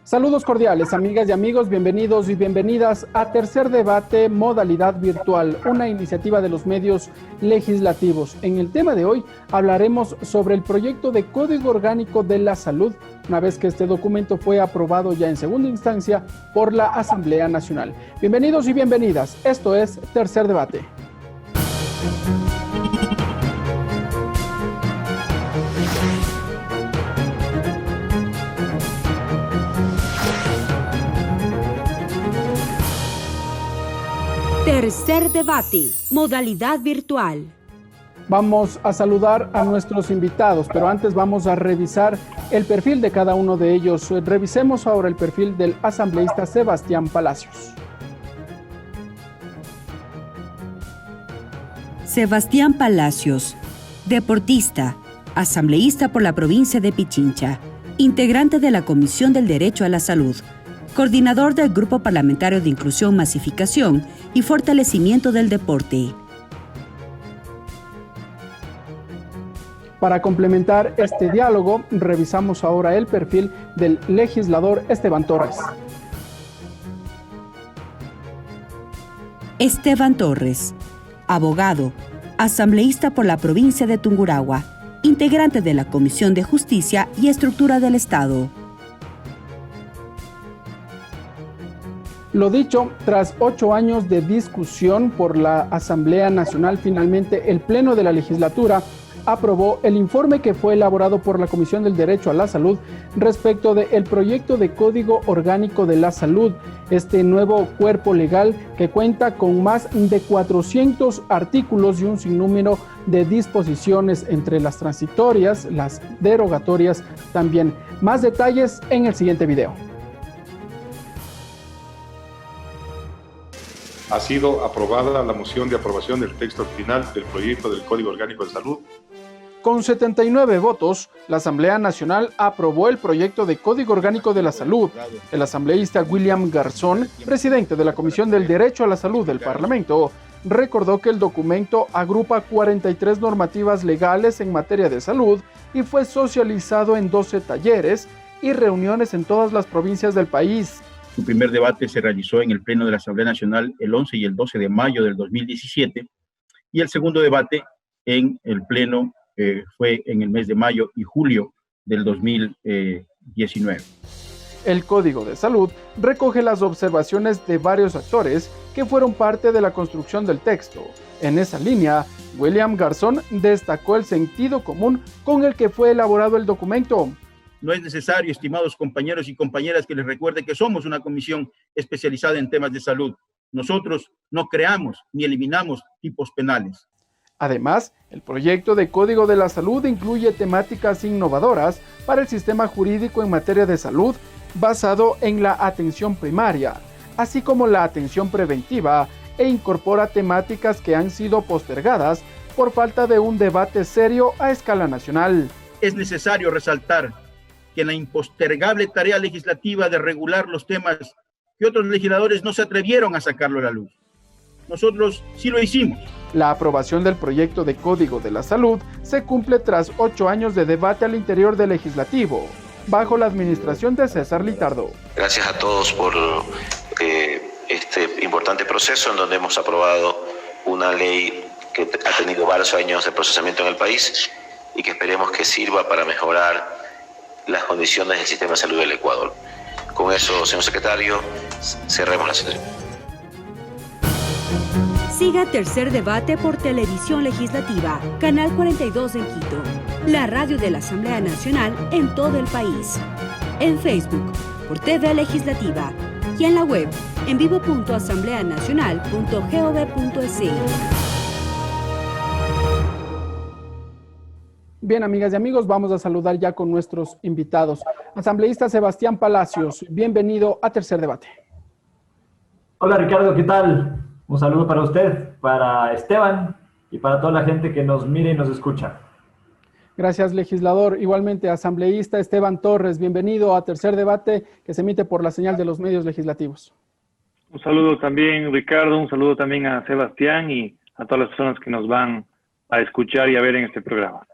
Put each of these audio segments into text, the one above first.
Saludos cordiales, amigas y amigos, bienvenidos y bienvenidas a Tercer Debate Modalidad Virtual, una iniciativa de los medios legislativos. En el tema de hoy hablaremos sobre el proyecto de Código Orgánico de la Salud, una vez que este documento fue aprobado ya en segunda instancia por la Asamblea Nacional. Bienvenidos y bienvenidas, esto es Tercer Debate. Tercer Debate, modalidad virtual. Vamos a saludar a nuestros invitados, pero antes vamos a revisar el perfil de cada uno de ellos. Revisemos ahora el perfil del asambleísta Sebastián Palacios. Sebastián Palacios, deportista, asambleísta por la provincia de Pichincha, integrante de la Comisión del Derecho a la Salud, coordinador del Grupo Parlamentario de Inclusión, Masificación y Fortalecimiento del Deporte. Para complementar este diálogo, revisamos ahora el perfil del legislador Esteban Torres. Esteban Torres, abogado, asambleísta por la provincia de Tungurahua, integrante de la Comisión de Justicia y Estructura del Estado. Lo dicho, tras 8 años de discusión por la Asamblea Nacional, finalmente el Pleno de la Legislatura aprobó el informe que fue elaborado por la Comisión del Derecho a la Salud respecto del proyecto de Código Orgánico de la Salud, este nuevo cuerpo legal que cuenta con más de 400 artículos y un sinnúmero de disposiciones entre las transitorias, las derogatorias también. Más detalles en el siguiente video. Ha sido aprobada la moción de aprobación del texto final del proyecto del Código Orgánico de Salud. Con 79 votos, la Asamblea Nacional aprobó el proyecto de Código Orgánico de la Salud. El asambleísta William Garzón, presidente de la Comisión del Derecho a la Salud del Parlamento, recordó que el documento agrupa 43 normativas legales en materia de salud y fue socializado en 12 talleres y reuniones en todas las provincias del país. Su primer debate se realizó en el Pleno de la Asamblea Nacional el 11 y el 12 de mayo del 2017 y el segundo debate en el Pleno fue en el mes de mayo y julio del 2019. El Código de Salud recoge las observaciones de varios actores que fueron parte de la construcción del texto. En esa línea, William Garzón destacó el sentido común con el que fue elaborado el documento. No es necesario, estimados compañeros y compañeras, que les recuerde que somos una comisión especializada en temas de salud. Nosotros no creamos ni eliminamos tipos penales. Además, el proyecto de Código de la Salud incluye temáticas innovadoras para el sistema jurídico en materia de salud basado en la atención primaria, así como la atención preventiva, e incorpora temáticas que han sido postergadas por falta de un debate serio a escala nacional. Es necesario resaltar que la impostergable tarea legislativa de regular los temas que otros legisladores no se atrevieron a sacarlo a la luz. Nosotros sí lo hicimos. La aprobación del proyecto de Código de la Salud se cumple tras 8 años de debate al interior del Legislativo, bajo la administración de César Litardo. Gracias a todos por este importante proceso en donde hemos aprobado una ley que ha tenido varios años de procesamiento en el país y que esperemos que sirva para mejorar las condiciones del sistema de salud del Ecuador. Con eso, señor secretario, cerremos la sesión. Siga Tercer Debate por Televisión Legislativa, Canal 42 en Quito, la radio de la Asamblea Nacional en todo el país. En Facebook, por TV Legislativa, y en la web, en vivo.asambleanacional.gov.es. Bien, amigas y amigos, vamos a saludar ya con nuestros invitados. Asambleísta Sebastián Palacios, bienvenido a Tercer Debate. Hola Ricardo, ¿qué tal? Un saludo para usted, para Esteban y para toda la gente que nos mira y nos escucha. Gracias, legislador. Igualmente, asambleísta Esteban Torres, bienvenido a Tercer Debate que se emite por la señal de los medios legislativos. Un saludo también, Ricardo, un saludo también a Sebastián y a todas las personas que nos van a escuchar y a ver en este programa.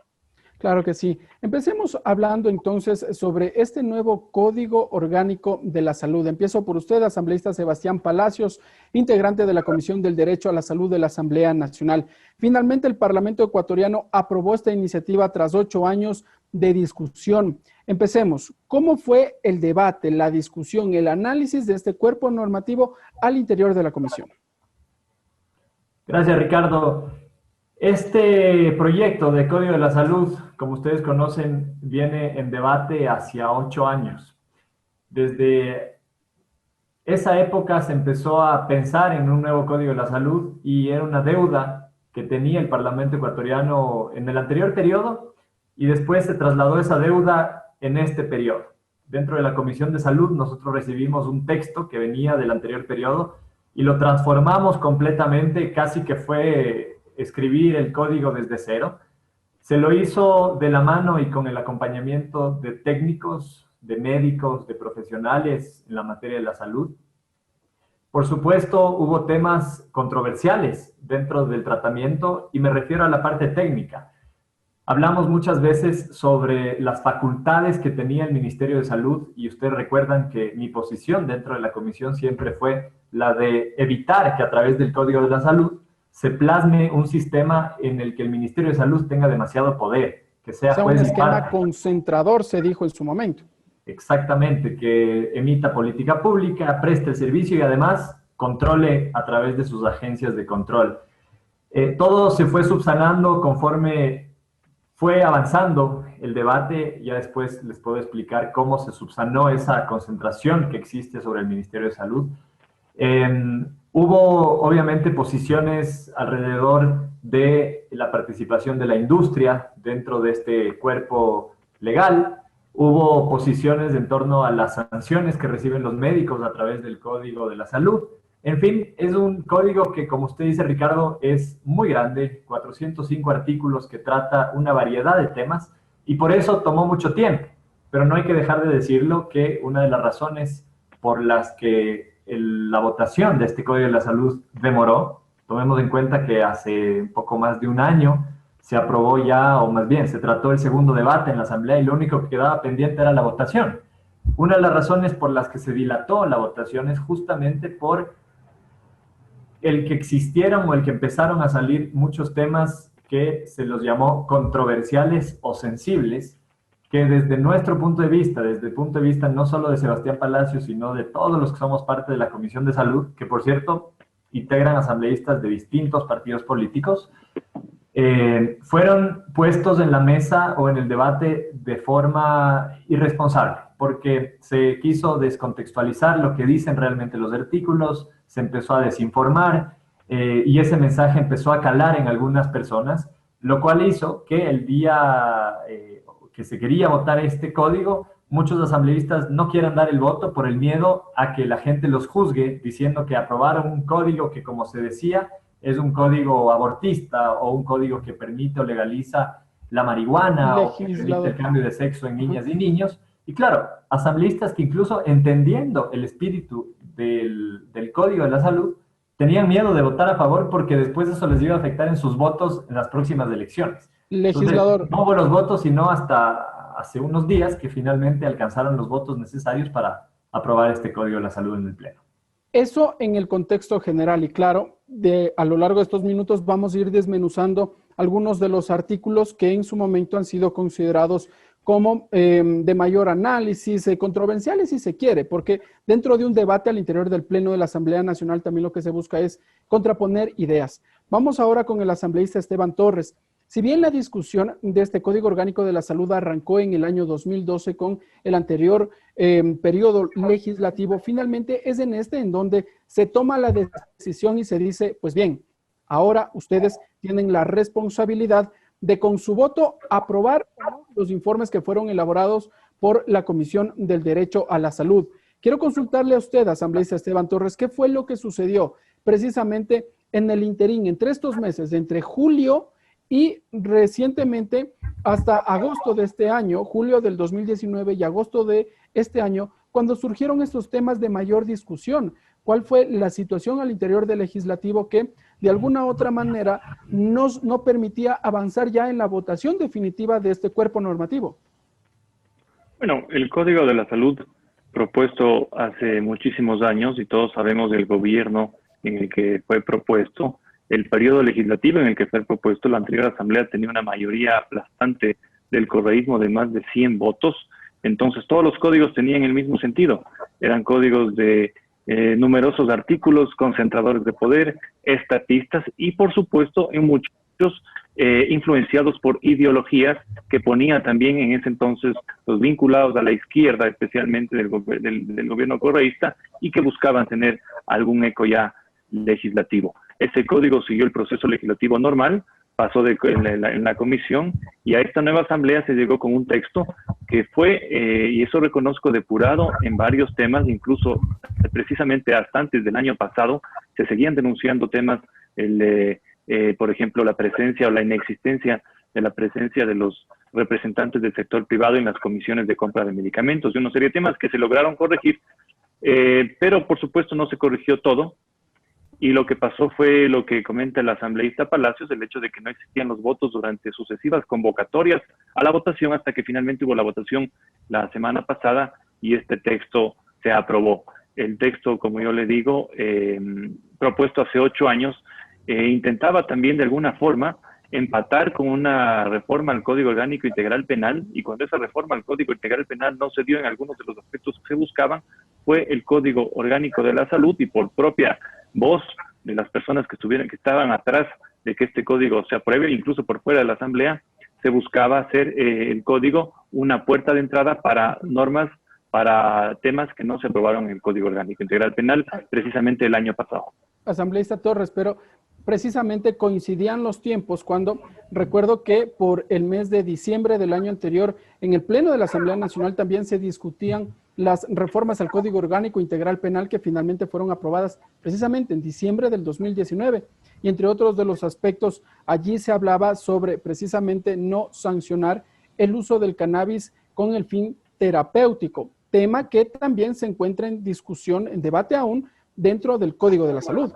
Claro que sí. Empecemos hablando entonces sobre este nuevo Código Orgánico de la Salud. Empiezo por usted, asambleísta Sebastián Palacios, integrante de la Comisión del Derecho a la Salud de la Asamblea Nacional. Finalmente, el Parlamento ecuatoriano aprobó esta iniciativa tras 8 años de discusión. Empecemos. ¿Cómo fue el debate, la discusión, el análisis de este cuerpo normativo al interior de la comisión? Gracias, Ricardo. Este proyecto de Código de la Salud, como ustedes conocen, viene en debate hacia 8 años. Desde esa época se empezó a pensar en un nuevo Código de la Salud y era una deuda que tenía el Parlamento ecuatoriano en el anterior periodo y después se trasladó esa deuda en este periodo. Dentro de la Comisión de Salud nosotros recibimos un texto que venía del anterior periodo y lo transformamos completamente, casi que fue escribir el código desde cero. Se lo hizo de la mano y con el acompañamiento de técnicos, de médicos, de profesionales en la materia de la salud. Por supuesto, hubo temas controversiales dentro del tratamiento y me refiero a la parte técnica. Hablamos muchas veces sobre las facultades que tenía el Ministerio de Salud y ustedes recuerdan que mi posición dentro de la comisión siempre fue la de evitar que a través del Código de la Salud se plasme un sistema en el que el Ministerio de Salud tenga demasiado poder, que sea un esquema concentrador, se dijo en su momento. Exactamente, que emita política pública, preste el servicio y además controle a través de sus agencias de control. Todo se fue subsanando conforme fue avanzando el debate. Ya después les puedo explicar cómo se subsanó esa concentración que existe sobre el Ministerio de Salud. Hubo obviamente posiciones alrededor de la participación de la industria dentro de este cuerpo legal. Hubo posiciones en torno a las sanciones que reciben los médicos a través del Código de la Salud. En fin, es un código que, como usted dice, Ricardo, es muy grande, 405 artículos que trata una variedad de temas y por eso tomó mucho tiempo. Pero no hay que dejar de decirlo que una de las razones por las que la votación de este Código de la Salud demoró, tomemos en cuenta que hace un poco más de un año se aprobó ya, o más bien se trató el segundo debate en la Asamblea y lo único que quedaba pendiente era la votación. Una de las razones por las que se dilató la votación es justamente por el que existieron o el que empezaron a salir muchos temas que se los llamó controversiales o sensibles, que desde nuestro punto de vista, desde el punto de vista no solo de Sebastián Palacios, sino de todos los que somos parte de la Comisión de Salud, que por cierto integran asambleístas de distintos partidos políticos, fueron puestos en la mesa o en el debate de forma irresponsable, porque se quiso descontextualizar lo que dicen realmente los artículos, se empezó a desinformar y ese mensaje empezó a calar en algunas personas, lo cual hizo que el día que se quería votar este código, muchos asambleístas no quieran dar el voto por el miedo a que la gente los juzgue, diciendo que aprobaron un código que, como se decía, es un código abortista o un código que permite o legaliza la marihuana o que permite el cambio de sexo en niñas y niños. Y claro, asambleístas que incluso entendiendo el espíritu del Código de la Salud, tenían miedo de votar a favor porque después eso les iba a afectar en sus votos en las próximas elecciones. Legislador. Entonces, no hubo los votos, sino hasta hace unos días que finalmente alcanzaron los votos necesarios para aprobar este Código de la Salud en el Pleno. Eso en el contexto general y claro, a lo largo de estos minutos vamos a ir desmenuzando algunos de los artículos que en su momento han sido considerados como de mayor análisis, controversiales si se quiere, porque dentro de un debate al interior del Pleno de la Asamblea Nacional también lo que se busca es contraponer ideas. Vamos ahora con el asambleísta Esteban Torres. Si bien la discusión de este Código Orgánico de la Salud arrancó en el año 2012 con el anterior periodo legislativo, finalmente es en este en donde se toma la decisión y se dice, pues bien, ahora ustedes tienen la responsabilidad de con su voto aprobar los informes que fueron elaborados por la Comisión del Derecho a la Salud. Quiero consultarle a usted, asambleísta Esteban Torres, ¿qué fue lo que sucedió precisamente en el interín, entre estos meses, entre julio y recientemente hasta agosto de este año, julio del 2019 y agosto de este año, cuando surgieron estos temas de mayor discusión? ¿Cuál fue la situación al interior del legislativo que de alguna u otra manera no permitía avanzar ya en la votación definitiva de este cuerpo normativo. Bueno, el Código de la Salud propuesto hace muchísimos años, y todos sabemos del gobierno en el que fue propuesto, el periodo legislativo en el que fue propuesto, la anterior asamblea tenía una mayoría aplastante del correísmo de más de 100 votos, entonces todos los códigos tenían el mismo sentido, eran códigos de numerosos artículos, concentradores de poder, estatistas y por supuesto en muchos influenciados por ideologías que ponía también en ese entonces los vinculados a la izquierda, especialmente del gobierno correísta, y que buscaban tener algún eco ya legislativo. Ese código siguió el proceso legislativo normal, pasó en la comisión, y a esta nueva asamblea se llegó con un texto que fue, y eso reconozco, depurado en varios temas, incluso precisamente hasta antes del año pasado se seguían denunciando temas, por ejemplo, la presencia o la inexistencia de la presencia de los representantes del sector privado en las comisiones de compra de medicamentos, y una serie de temas que se lograron corregir, pero por supuesto no se corrigió todo, y lo que pasó fue lo que comenta el asambleísta Palacios, el hecho de que no existían los votos durante sucesivas convocatorias a la votación, hasta que finalmente hubo la votación la semana pasada y este texto se aprobó. El texto, como yo le digo, propuesto hace 8 años, intentaba también de alguna forma empatar con una reforma al Código Orgánico Integral Penal, y cuando esa reforma al Código Integral Penal no se dio en algunos de los aspectos que se buscaban, fue el Código Orgánico de la Salud, y por propia voz de las personas que estaban atrás de que este código se apruebe, incluso por fuera de la asamblea, se buscaba hacer el código una puerta de entrada para normas, para temas que no se aprobaron en el Código Orgánico Integral Penal precisamente el año pasado. Asambleísta Torres, pero precisamente coincidían los tiempos cuando recuerdo que por el mes de diciembre del año anterior, en el Pleno de la Asamblea Nacional también se discutían las reformas al Código Orgánico Integral Penal que finalmente fueron aprobadas precisamente en diciembre del 2019. Y entre otros de los aspectos, allí se hablaba sobre precisamente no sancionar el uso del cannabis con el fin terapéutico, tema que también se encuentra en discusión, en debate aún dentro del Código de la Salud.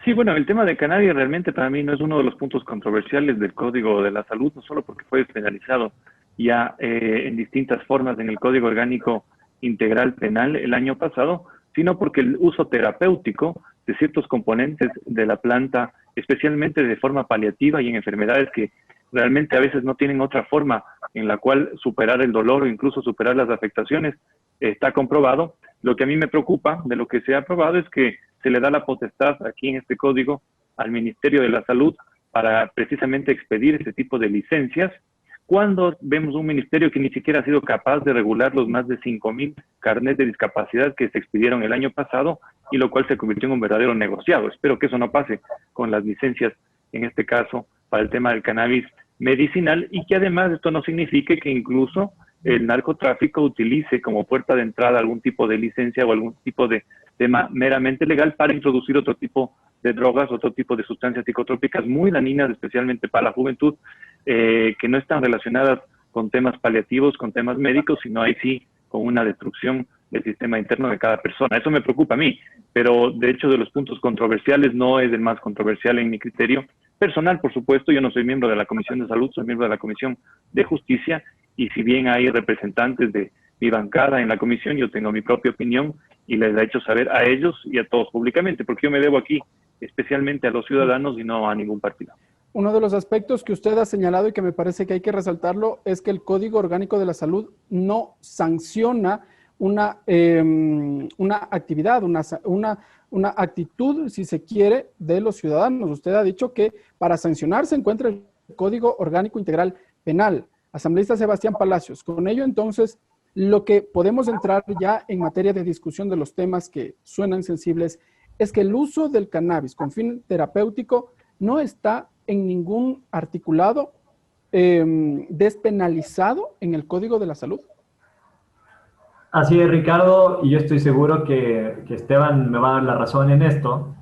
Sí, bueno, el tema de cannabis realmente para mí no es uno de los puntos controversiales del Código de la Salud, no solo porque fue despenalizado ya en distintas formas en el Código Orgánico Integral Penal el año pasado, sino porque el uso terapéutico de ciertos componentes de la planta, especialmente de forma paliativa y en enfermedades que realmente a veces no tienen otra forma en la cual superar el dolor o incluso superar las afectaciones, está comprobado. Lo que a mí me preocupa de lo que se ha aprobado es que se le da la potestad aquí en este código al Ministerio de la Salud para precisamente expedir ese tipo de licencias, cuando vemos un ministerio que ni siquiera ha sido capaz de regular los más de 5,000 carnets de discapacidad que se expidieron el año pasado, y lo cual se convirtió en un verdadero negociado. Espero que eso no pase con las licencias, en este caso, para el tema del cannabis medicinal, y que además esto no signifique que incluso el narcotráfico utilice como puerta de entrada algún tipo de licencia o algún tipo de tema meramente legal para introducir otro tipo de drogas, otro tipo de sustancias psicotrópicas muy dañinas, especialmente para la juventud, que no están relacionadas con temas paliativos, con temas médicos, sino ahí sí con una destrucción del sistema interno de cada persona. Eso me preocupa a mí, pero de hecho de los puntos controversiales no es el más controversial en mi criterio personal, por supuesto. Yo no soy miembro de la Comisión de Salud, soy miembro de la Comisión de Justicia, y si bien hay representantes de mi bancada en la comisión, yo tengo mi propia opinión y les he hecho saber a ellos y a todos públicamente, porque yo me debo aquí especialmente a los ciudadanos y no a ningún partido. Uno de los aspectos que usted ha señalado y que me parece que hay que resaltarlo es que el Código Orgánico de la Salud no sanciona una actividad, una actitud, si se quiere, de los ciudadanos. Usted ha dicho que para sancionar se encuentra el Código Orgánico Integral Penal. Asambleísta Sebastián Palacios, con ello entonces lo que podemos entrar ya en materia de discusión de los temas que suenan sensibles es que el uso del cannabis con fin terapéutico no está en ningún articulado despenalizado en el Código de la Salud. Así es, Ricardo, y yo estoy seguro que Esteban me va a dar la razón en esto.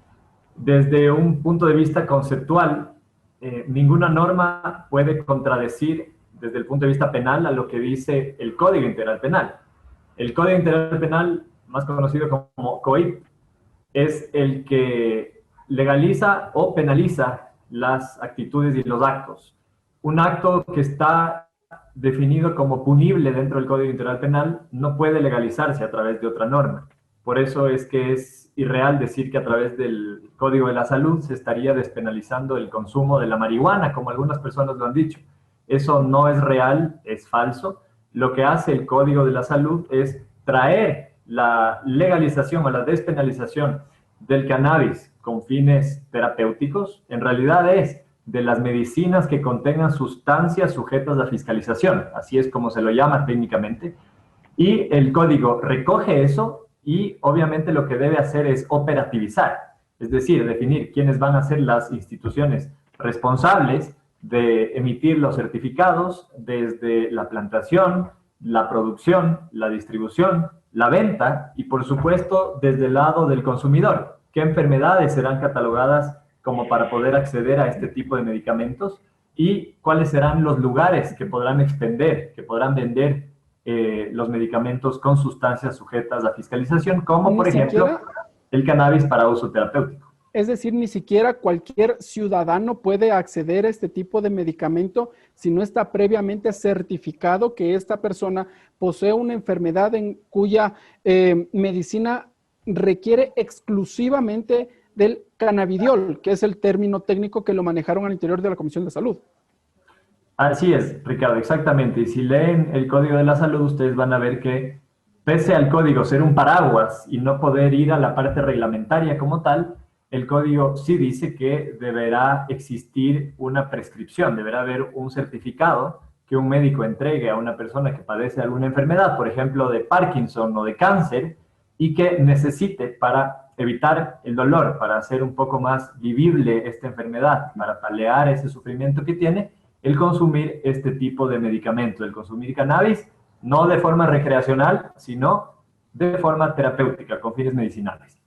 Desde un punto de vista conceptual, ninguna norma puede contradecir desde el punto de vista penal a lo que dice el Código Integral Penal. El Código Integral Penal, más conocido como COIP, es el que legaliza o penaliza las actitudes y los actos. Un acto que está definido como punible dentro del Código Integral Penal no puede legalizarse a través de otra norma. Por eso es que es irreal decir que a través del Código de la Salud se estaría despenalizando el consumo de la marihuana, como algunas personas lo han dicho. Eso no es real, es falso. Lo que hace el Código de la Salud es traer la legalización o la despenalización del cannabis con fines terapéuticos. En realidad es de las medicinas que contengan sustancias sujetas a fiscalización, así es como se lo llama técnicamente, y el código recoge eso y obviamente lo que debe hacer es operativizar, es decir, definir quiénes van a ser las instituciones responsables de emitir los certificados desde la plantación, la producción, la distribución, la venta y por supuesto desde el lado del consumidor, qué enfermedades serán catalogadas como para poder acceder a este tipo de medicamentos y cuáles serán los lugares que podrán expender, que podrán vender los medicamentos con sustancias sujetas a fiscalización, como por ejemplo el cannabis para uso terapéutico. Es decir, ni siquiera cualquier ciudadano puede acceder a este tipo de medicamento si no está previamente certificado que esta persona posee una enfermedad en cuya medicina requiere exclusivamente del cannabidiol, que es el término técnico que lo manejaron al interior de la Comisión de Salud. Así es, Ricardo, exactamente. Y si leen el Código de la Salud, ustedes van a ver que, pese al código ser un paraguas y no poder ir a la parte reglamentaria como tal, el código sí dice que deberá existir una prescripción, deberá haber un certificado que un médico entregue a una persona que padece alguna enfermedad, por ejemplo, de Parkinson o de cáncer, y que necesite para evitar el dolor, para hacer un poco más vivible esta enfermedad, para paliar ese sufrimiento que tiene, el consumir este tipo de medicamento, el consumir cannabis, no de forma recreacional, sino de forma terapéutica, con fines medicinales.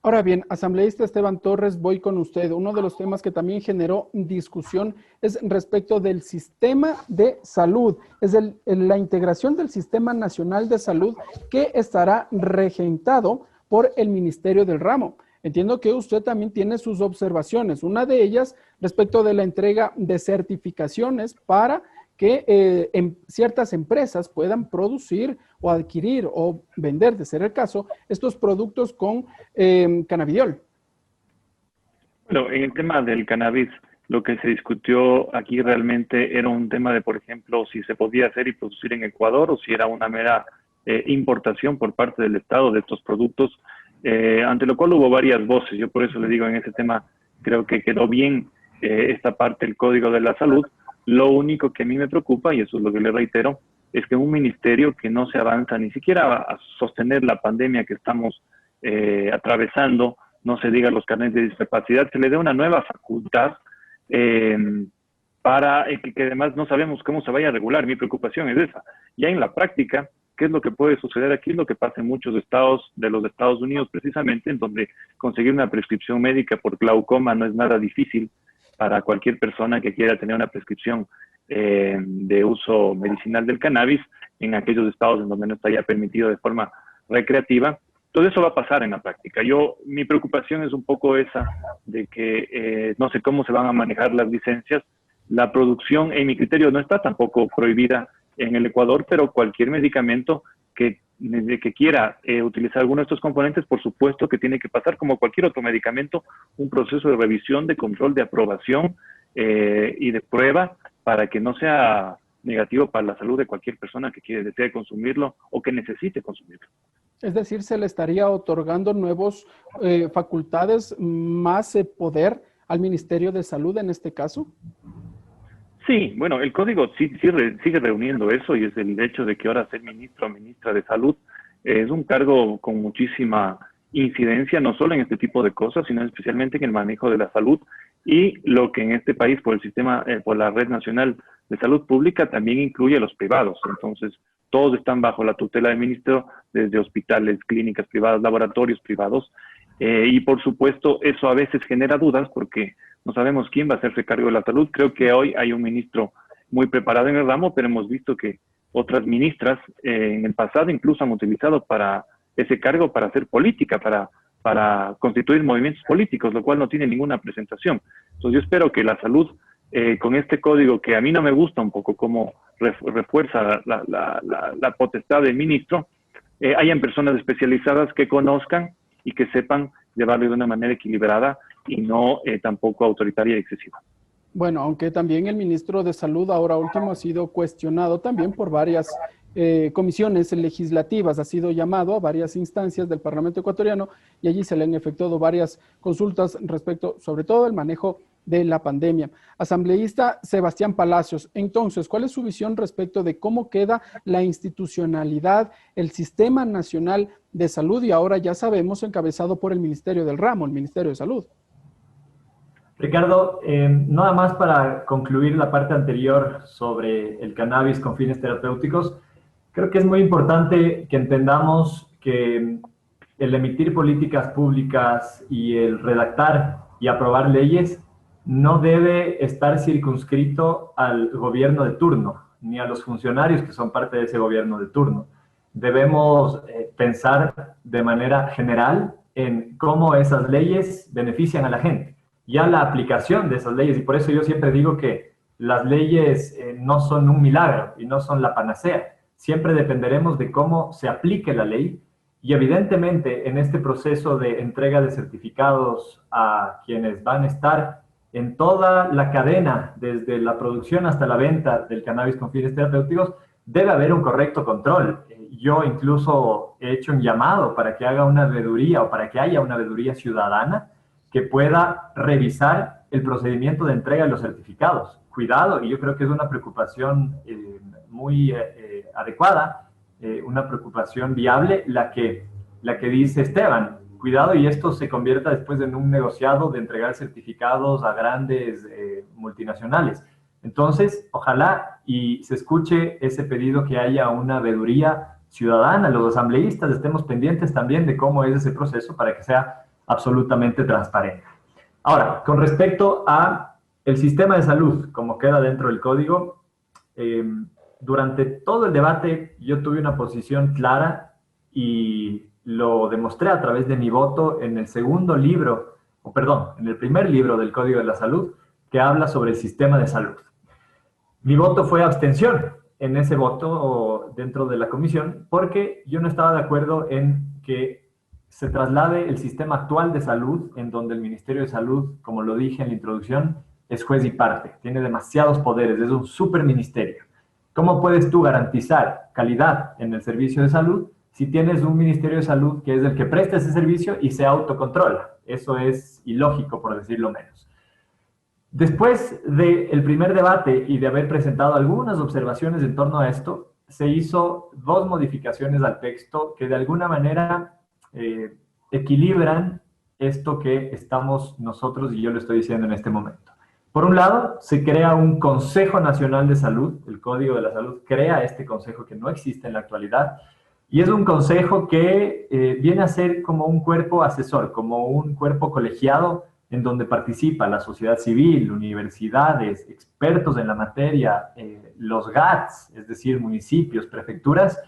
Ahora bien, asambleísta Esteban Torres, voy con usted. Uno de los temas que también generó discusión es respecto del sistema de salud, es la integración del Sistema Nacional de Salud que estará regentado por el Ministerio del Ramo. Entiendo que usted también tiene sus observaciones, una de ellas respecto de la entrega de certificaciones para que ciertas empresas puedan producir o adquirir o vender, de ser el caso, estos productos con cannabidiol. Bueno, en el tema del cannabis, lo que se discutió aquí realmente era un tema de, por ejemplo, si se podía hacer y producir en Ecuador o si era una mera importación por parte del Estado de estos productos, ante lo cual hubo varias voces. Yo por eso le digo, en ese tema creo que quedó bien esta parte del Código de la Salud. Lo único que a mí me preocupa, y eso es lo que le reitero, es que un ministerio que no se avanza ni siquiera a sostener la pandemia que estamos atravesando, no se diga los carnets de discapacidad, se le dé una nueva facultad para que además no sabemos cómo se vaya a regular. Mi preocupación es esa. Ya en la práctica, ¿qué es lo que puede suceder aquí? Lo que pasa en muchos estados de los Estados Unidos precisamente, en donde conseguir una prescripción médica por glaucoma no es nada difícil para cualquier persona que quiera tener una prescripción de uso medicinal del cannabis en aquellos estados en donde no está ya permitido de forma recreativa. Todo eso va a pasar en la práctica. Mi preocupación es un poco esa de que no sé cómo se van a manejar las licencias. La producción, en mi criterio, no está tampoco prohibida en el Ecuador, pero cualquier medicamento que quiera utilizar alguno de estos componentes, por supuesto que tiene que pasar, como cualquier otro medicamento, un proceso de revisión, de control, de aprobación y de prueba para que no sea negativo para la salud de cualquier persona que desee consumirlo o que necesite consumirlo. Es decir, se le estaría otorgando nuevos facultades, más poder al Ministerio de Salud en este caso. Sí, bueno, el código sigue reuniendo eso, y es el hecho de que ahora ser ministro o ministra de Salud es un cargo con muchísima incidencia, no solo en este tipo de cosas, sino especialmente en el manejo de la salud y lo que en este país por el sistema, por la Red Nacional de Salud Pública también incluye a los privados. Entonces, todos están bajo la tutela del ministro, desde hospitales, clínicas privadas, laboratorios privados, y por supuesto eso a veces genera dudas porque no sabemos quién va a hacerse cargo de la salud. Creo que hoy hay un ministro muy preparado en el ramo, pero hemos visto que otras ministras en el pasado incluso han utilizado para ese cargo para hacer política, para para constituir movimientos políticos, lo cual no tiene ninguna presentación. Entonces yo espero que la salud, con este código que a mí no me gusta un poco cómo refuerza la potestad del ministro, hayan personas especializadas que conozcan y que sepan llevarlo de una manera equilibrada y no tampoco autoritaria y excesiva. Bueno, aunque también el ministro de Salud ahora último ha sido cuestionado también por varias comisiones legislativas, ha sido llamado a varias instancias del Parlamento ecuatoriano y allí se le han efectuado varias consultas respecto, sobre todo, al manejo de la pandemia. Asambleísta Sebastián Palacios, entonces, ¿cuál es su visión respecto de cómo queda la institucionalidad, el Sistema Nacional de Salud y ahora ya sabemos encabezado por el Ministerio del Ramo, el Ministerio de Salud? Ricardo, nada más para concluir la parte anterior sobre el cannabis con fines terapéuticos, creo que es muy importante que entendamos que el emitir políticas públicas y el redactar y aprobar leyes no debe estar circunscrito al gobierno de turno, ni a los funcionarios que son parte de ese gobierno de turno. Debemos pensar de manera general en cómo esas leyes benefician a la gente, ya la aplicación de esas leyes, y por eso yo siempre digo que las leyes no son un milagro y no son la panacea. Siempre dependeremos de cómo se aplique la ley y evidentemente en este proceso de entrega de certificados a quienes van a estar en toda la cadena, desde la producción hasta la venta del cannabis con fines terapéuticos, debe haber un correcto control. Yo incluso he hecho un llamado para que haga una veeduría o para que haya una veeduría ciudadana que pueda revisar el procedimiento de entrega de los certificados. Cuidado, y yo creo que es una preocupación muy adecuada, una preocupación viable, la que dice Esteban. Cuidado y esto se convierta después en un negociado de entregar certificados a grandes multinacionales. Entonces, ojalá y se escuche ese pedido que haya una veeduría ciudadana. Los asambleístas estemos pendientes también de cómo es ese proceso para que sea absolutamente transparente. Ahora, con respecto a el sistema de salud, como queda dentro del código, durante todo el debate yo tuve una posición clara y lo demostré a través de mi voto en el segundo libro, en el primer libro del Código de la Salud, que habla sobre el sistema de salud. Mi voto fue abstención en ese voto dentro de la comisión, porque yo no estaba de acuerdo en que se traslade el sistema actual de salud, en donde el Ministerio de Salud, como lo dije en la introducción, es juez y parte, tiene demasiados poderes, es un superministerio. ¿Cómo puedes tú garantizar calidad en el servicio de salud si tienes un Ministerio de Salud que es el que presta ese servicio y se autocontrola? Eso es ilógico, por decirlo menos. Después del primer debate y de haber presentado algunas observaciones en torno a esto, se hizo 2 modificaciones al texto que de alguna manera equilibran esto que estamos nosotros y yo lo estoy diciendo en este momento. Por un lado, se crea un Consejo Nacional de Salud, el Código de la Salud crea este consejo que no existe en la actualidad, y es un consejo que viene a ser como un cuerpo asesor, como un cuerpo colegiado en donde participa la sociedad civil, universidades, expertos en la materia, los GATS, es decir, municipios, prefecturas,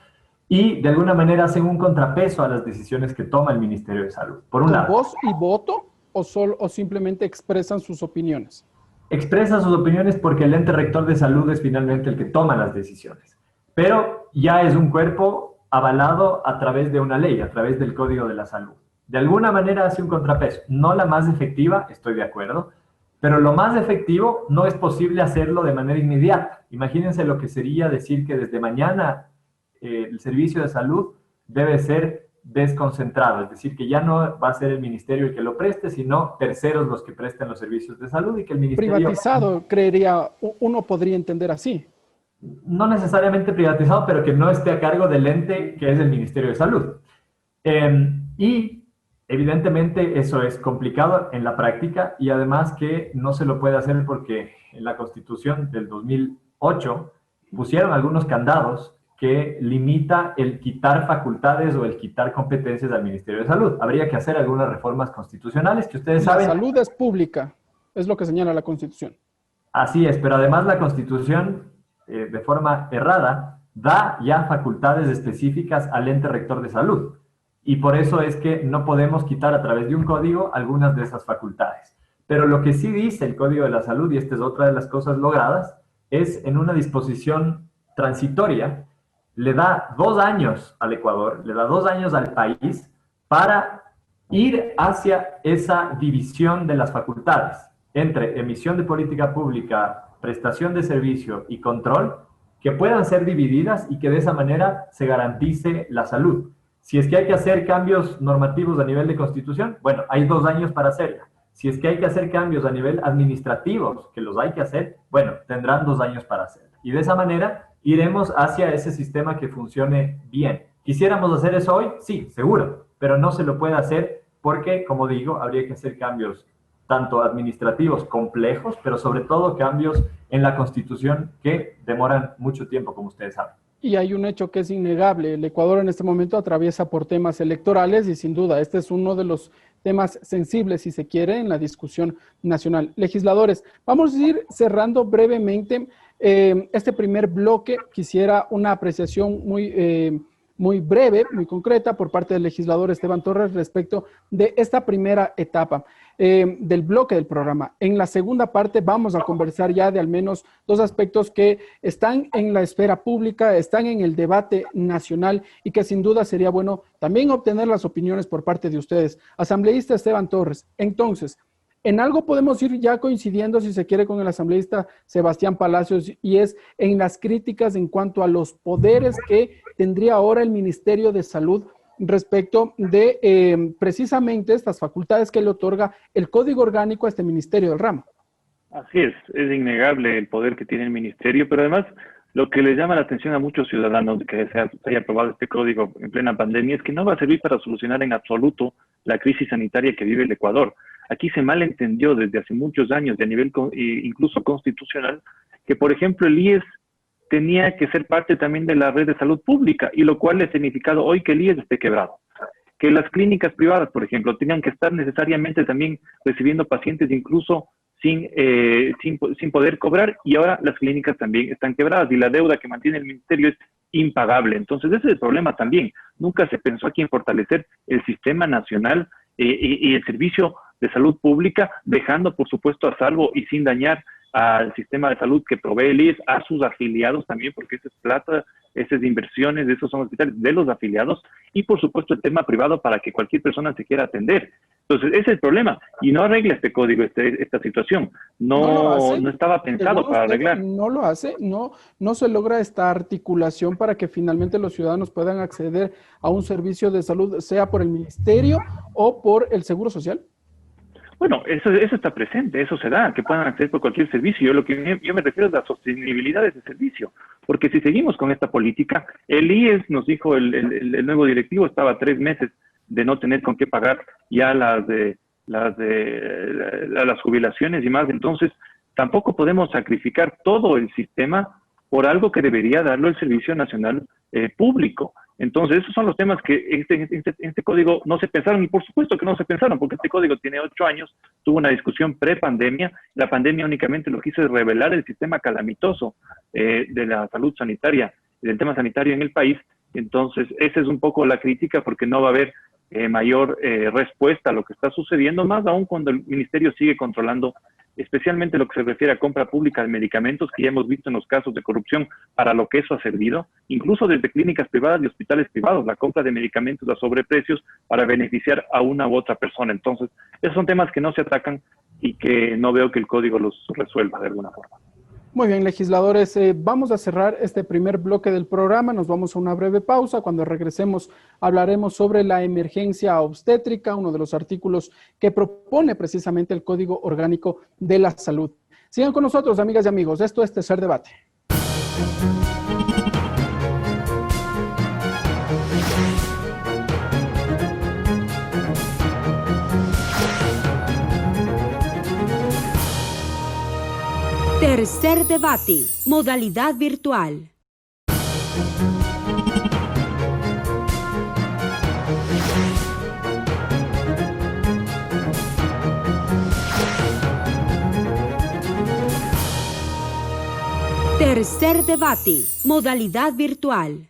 y de alguna manera hacen un contrapeso a las decisiones que toma el Ministerio de Salud. Por un lado. ¿Voz y voto o simplemente expresan sus opiniones? Expresan sus opiniones porque el ente rector de salud es finalmente el que toma las decisiones. Pero ya es un cuerpo avalado a través de una ley, a través del Código de la Salud. De alguna manera hace un contrapeso. No la más efectiva, estoy de acuerdo, pero lo más efectivo no es posible hacerlo de manera inmediata. Imagínense lo que sería decir que desde mañana el servicio de salud debe ser desconcentrado, es decir, que ya no va a ser el ministerio el que lo preste, sino terceros los que presten los servicios de salud y que el ministerio... Privatizado, creería, uno podría entender así. No necesariamente privatizado, pero que no esté a cargo del ente que es el Ministerio de Salud. Y evidentemente eso es complicado en la práctica y además que no se lo puede hacer porque en la Constitución del 2008 pusieron algunos candados que limita el quitar facultades o el quitar competencias al Ministerio de Salud. Habría que hacer algunas reformas constitucionales que ustedes saben... La salud es pública, es lo que señala la Constitución. Así es, pero además la Constitución, de forma errada, da ya facultades específicas al ente rector de salud. y por eso es que no podemos quitar a través de un código algunas de esas facultades. Pero lo que sí dice el Código de la Salud, y esta es otra de las cosas logradas, es en una disposición transitoria, le da 2 años al Ecuador, le da 2 años al país para ir hacia esa división de las facultades entre emisión de política pública, prestación de servicio y control, que puedan ser divididas y que de esa manera se garantice la salud. Si es que hay que hacer cambios normativos a nivel de constitución, bueno, hay 2 años para hacerla. Si es que hay que hacer cambios a nivel administrativo, que los hay que hacer, bueno, tendrán 2 años para hacerlo. Y de esa manera iremos hacia ese sistema que funcione bien. ¿Quisiéramos hacer eso hoy? Sí, seguro, pero no se lo puede hacer porque, como digo, habría que hacer cambios tanto administrativos complejos, pero sobre todo cambios en la Constitución que demoran mucho tiempo, como ustedes saben. Y hay un hecho que es innegable. El Ecuador en este momento atraviesa por temas electorales y sin duda este es uno de los temas sensibles, si se quiere, en la discusión nacional. Legisladores, vamos a ir cerrando brevemente este primer bloque. Quisiera una apreciación muy breve, muy concreta por parte del legislador Esteban Torres respecto de esta primera etapa del bloque del programa. En la segunda parte vamos a conversar ya de al menos 2 aspectos que están en la esfera pública, están en el debate nacional y que sin duda sería bueno también obtener las opiniones por parte de ustedes. Asambleísta Esteban Torres, entonces, en algo podemos ir ya coincidiendo, si se quiere, con el asambleísta Sebastián Palacios, y es en las críticas en cuanto a los poderes que tendría ahora el Ministerio de Salud respecto de precisamente estas facultades que le otorga el Código Orgánico a este Ministerio del Ramo. Así es innegable el poder que tiene el Ministerio, pero además lo que le llama la atención a muchos ciudadanos de que se haya aprobado este código en plena pandemia es que no va a servir para solucionar en absoluto la crisis sanitaria que vive el Ecuador. Aquí se malentendió desde hace muchos años, de nivel incluso constitucional, que por ejemplo el IES tenía que ser parte también de la red de salud pública, y lo cual ha significado hoy que el IES esté quebrado. Que las clínicas privadas, por ejemplo, tengan que estar necesariamente también recibiendo pacientes incluso sin poder cobrar, y ahora las clínicas también están quebradas y la deuda que mantiene el ministerio es impagable. Entonces ese es el problema también. Nunca se pensó aquí en fortalecer el sistema nacional y el servicio de salud pública, dejando por supuesto a salvo y sin dañar al sistema de salud que provee el IES, a sus afiliados también, porque esa es plata, esas inversiones, esos son hospitales de los afiliados, y por supuesto el tema privado para que cualquier persona se quiera atender. Entonces ese es el problema, y no arregla este código, esta situación, no estaba pensado para arreglar. No lo hace, no se logra esta articulación para que finalmente los ciudadanos puedan acceder a un servicio de salud, sea por el ministerio o por el Seguro Social. Bueno, eso está presente, eso se da, que puedan acceder por cualquier servicio. Yo me refiero a la sostenibilidad de ese servicio, porque si seguimos con esta política, el IES, nos dijo el nuevo directivo, estaba a 3 meses de no tener con qué pagar ya las jubilaciones y más. Entonces, tampoco podemos sacrificar todo el sistema por algo que debería darlo el Servicio Nacional Público. Entonces, esos son los temas que este código no se pensaron, y por supuesto que no se pensaron, porque este código tiene 8 años, tuvo una discusión pre-pandemia. La pandemia únicamente lo que hizo es revelar el sistema calamitoso de la salud sanitaria, del tema sanitario en el país. Entonces, esa es un poco la crítica, porque no va a haber mayor respuesta a lo que está sucediendo, más aún cuando el ministerio sigue controlando especialmente lo que se refiere a compra pública de medicamentos, que ya hemos visto en los casos de corrupción para lo que eso ha servido, incluso desde clínicas privadas y hospitales privados, la compra de medicamentos a sobreprecios para beneficiar a una u otra persona. Entonces, esos son temas que no se atacan y que no veo que el código los resuelva de alguna forma. Muy bien, legisladores, vamos a cerrar este primer bloque del programa, nos vamos a una breve pausa. Cuando regresemos hablaremos sobre la emergencia obstétrica, uno de los artículos que propone precisamente el Código Orgánico de la Salud. Sigan con nosotros, amigas y amigos, esto es Tercer Debate. Tercer debate, modalidad virtual. Tercer debate, modalidad virtual.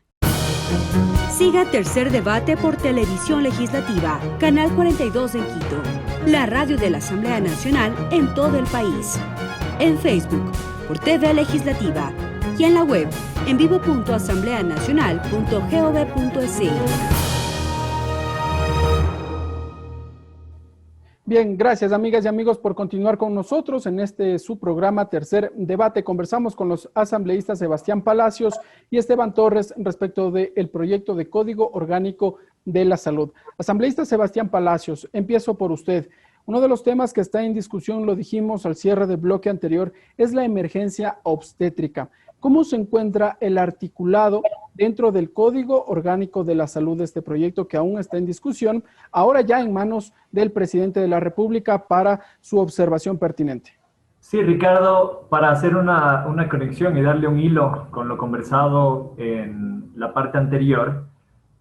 Siga Tercer Debate por Televisión Legislativa, Canal 42 en Quito, la radio de la Asamblea Nacional en todo el país. En Facebook, por TV Legislativa, y en la web, en vivo.asambleanacional.gov.es. Bien, gracias amigas y amigos por continuar con nosotros en este su programa Tercer Debate. Conversamos con los asambleístas Sebastián Palacios y Esteban Torres respecto del proyecto de Código Orgánico de la Salud. Asambleísta Sebastián Palacios, empiezo por usted. Uno de los temas que está en discusión, lo dijimos al cierre del bloque anterior, es la emergencia obstétrica. ¿Cómo se encuentra el articulado dentro del Código Orgánico de la Salud de este proyecto que aún está en discusión, ahora ya en manos del presidente de la República para su observación pertinente? Sí, Ricardo, para hacer una conexión y darle un hilo con lo conversado en la parte anterior,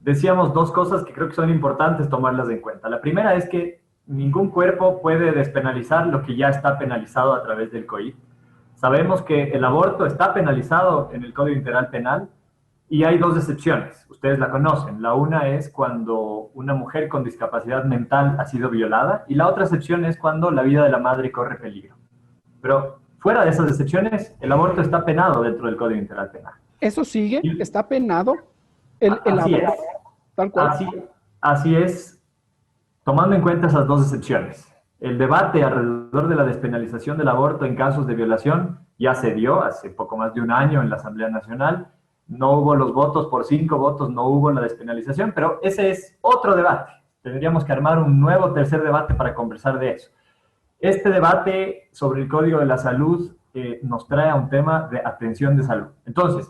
decíamos dos cosas que creo que son importantes tomarlas en cuenta. La primera es que ningún cuerpo puede despenalizar lo que ya está penalizado a través del COIP. Sabemos que el aborto está penalizado en el Código Integral Penal y hay dos excepciones, ustedes la conocen. La una es cuando una mujer con discapacidad mental ha sido violada y la otra excepción es cuando la vida de la madre corre peligro. Pero fuera de esas excepciones, el aborto está penado dentro del Código Integral Penal. ¿Eso sigue? ¿Está penado el aborto? Es. Tal cual. Así es, tomando en cuenta esas dos excepciones. El debate alrededor de la despenalización del aborto en casos de violación ya se dio hace poco más de un año en la Asamblea Nacional. No hubo los votos, por 5 votos no hubo la despenalización, pero ese es otro debate. Tendríamos que armar un nuevo tercer debate para conversar de eso. Este debate sobre el Código de la Salud nos trae a un tema de atención de salud. Entonces,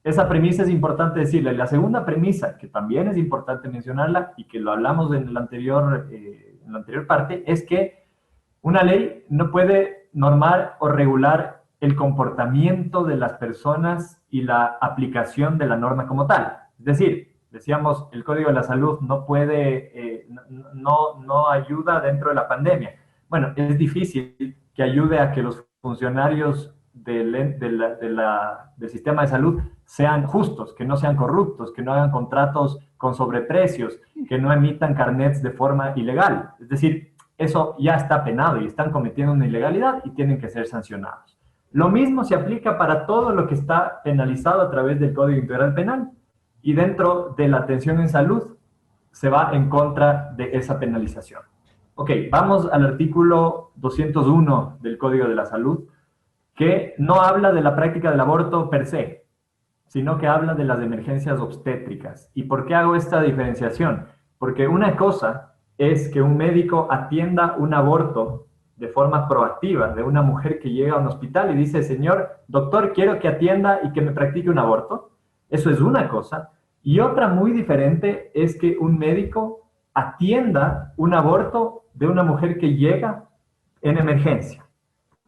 esa premisa es importante decirla. Y la segunda premisa, que también es importante mencionarla y que lo hablamos en la anterior parte, es que una ley no puede normar o regular el comportamiento de las personas y la aplicación de la norma como tal. Es decir, decíamos, el Código de la Salud no puede, no ayuda dentro de la pandemia. Bueno, es difícil que ayude a que los funcionarios del sistema de salud sean justos, que no sean corruptos, que no hagan contratos con sobreprecios, que no emitan carnets de forma ilegal. Es decir, eso ya está penado y están cometiendo una ilegalidad y tienen que ser sancionados. Lo mismo se aplica para todo lo que está penalizado a través del Código Integral Penal y dentro de la atención en salud se va en contra de esa penalización. Ok, vamos al artículo 201 del Código de la Salud, que no habla de la práctica del aborto per se, sino que habla de las emergencias obstétricas. ¿Y por qué hago esta diferenciación? Porque una cosa es que un médico atienda un aborto de forma proactiva de una mujer que llega a un hospital y dice, señor doctor, quiero que atienda y que me practique un aborto. Eso es una cosa. Y otra muy diferente es que un médico atienda un aborto de una mujer que llega en emergencia.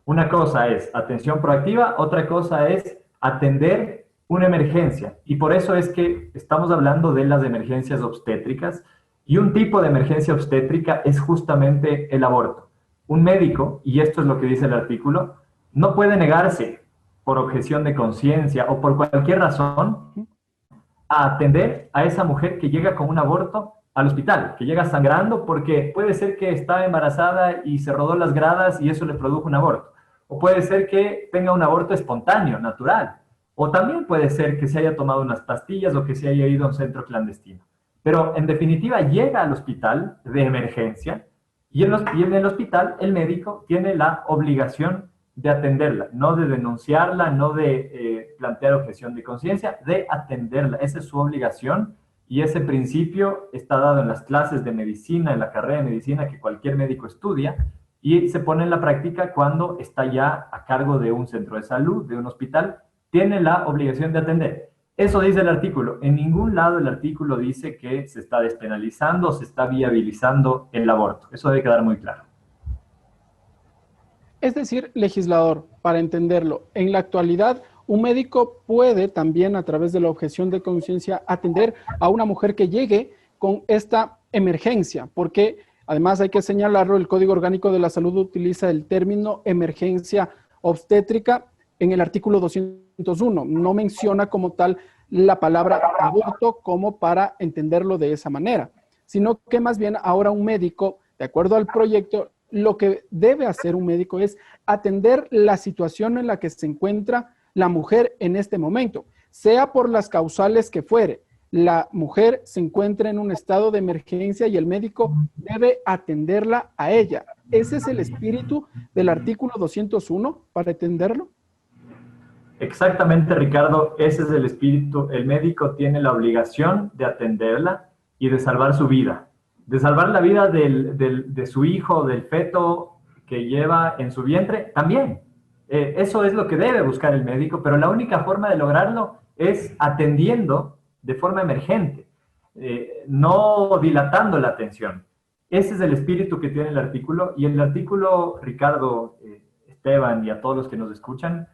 Una cosa es atención proactiva, otra cosa es atender una emergencia. Y por eso es que estamos hablando de las emergencias obstétricas. Y un tipo de emergencia obstétrica es justamente el aborto. Un médico, y esto es lo que dice el artículo, no puede negarse por objeción de conciencia o por cualquier razón a atender a esa mujer que llega con un aborto al hospital, que llega sangrando porque puede ser que está embarazada y se rodó las gradas y eso le produjo un aborto. O puede ser que tenga un aborto espontáneo, natural. O también puede ser que se haya tomado unas pastillas o que se haya ido a un centro clandestino. Pero en definitiva llega al hospital de emergencia y en el hospital el médico tiene la obligación de atenderla, no de denunciarla, no de plantear objeción de conciencia, de atenderla. Esa es su obligación y ese principio está dado en las clases de medicina, en la carrera de medicina que cualquier médico estudia y se pone en la práctica cuando está ya a cargo de un centro de salud, de un hospital, tiene la obligación de atender. Eso dice el artículo. En ningún lado el artículo dice que se está despenalizando o se está viabilizando el aborto. Eso debe quedar muy claro. Es decir, legislador, para entenderlo, en la actualidad un médico puede también a través de la objeción de conciencia atender a una mujer que llegue con esta emergencia, porque además hay que señalarlo, el Código Orgánico de la Salud utiliza el término emergencia obstétrica en el artículo 201, no menciona como tal la palabra aborto como para entenderlo de esa manera, sino que más bien ahora un médico, de acuerdo al proyecto, lo que debe hacer un médico es atender la situación en la que se encuentra la mujer en este momento, sea por las causales que fuere. La mujer se encuentra en un estado de emergencia y el médico debe atenderla a ella. ¿Ese es el espíritu del artículo 201 para entenderlo? Exactamente, Ricardo, ese es el espíritu. El médico tiene la obligación de atenderla y de salvar su vida, de salvar la vida de su hijo, del feto que lleva en su vientre, también. Eso es lo que debe buscar el médico, pero la única forma de lograrlo es atendiendo de forma emergente, no dilatando la atención. Ese es el espíritu que tiene el artículo, y el artículo, Ricardo, Esteban y a todos los que nos escuchan,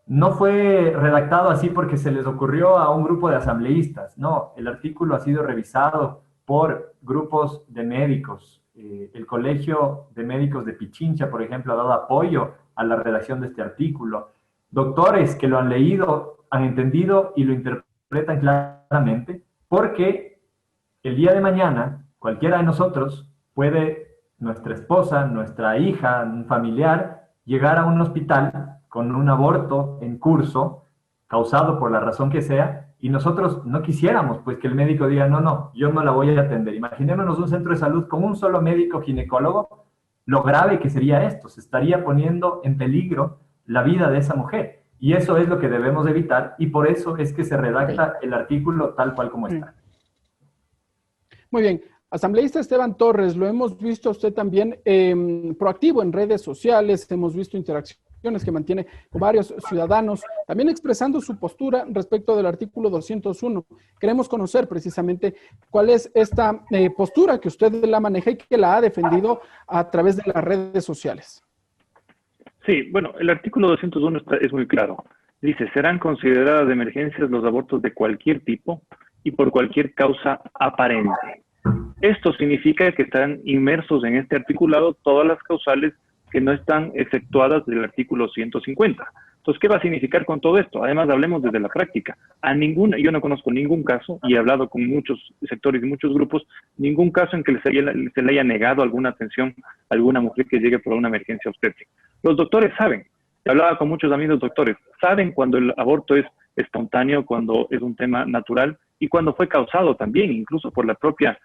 no fue redactado así porque se les ocurrió a un grupo de asambleístas. No, el artículo ha sido revisado por grupos de médicos. El Colegio de Médicos de Pichincha, por ejemplo, ha dado apoyo a la redacción de este artículo. Doctores que lo han leído, han entendido y lo interpretan claramente, porque el día de mañana, cualquiera de nosotros puede, nuestra esposa, nuestra hija, un familiar, llegar a un hospital con un aborto en curso, causado por la razón que sea, y nosotros no quisiéramos pues que el médico diga, no, yo no la voy a atender. Imaginémonos un centro de salud con un solo médico ginecólogo, lo grave que sería esto, se estaría poniendo en peligro la vida de esa mujer, y eso es lo que debemos evitar, y por eso es que se redacta el artículo tal cual como está. Muy bien. Asambleísta Esteban Torres, lo hemos visto a usted también proactivo en redes sociales, hemos visto interacciones que mantiene con varios ciudadanos, también expresando su postura respecto del artículo 201. Queremos conocer precisamente cuál es esta postura que usted la maneja y que la ha defendido a través de las redes sociales. Sí, bueno, el artículo 201 es muy claro. Dice, serán consideradas de emergencias los abortos de cualquier tipo y por cualquier causa aparente. Esto significa que están inmersos en este articulado todas las causales que no están exceptuadas del artículo 150. Entonces, ¿qué va a significar con todo esto? Además, hablemos desde la práctica. Yo no conozco ningún caso, y he hablado con muchos sectores y muchos grupos, ningún caso en que se le haya negado alguna atención a alguna mujer que llegue por una emergencia obstétrica. Los doctores saben, hablaba con muchos amigos doctores, saben cuando el aborto es espontáneo, cuando es un tema natural, y cuando fue causado también, incluso por la propia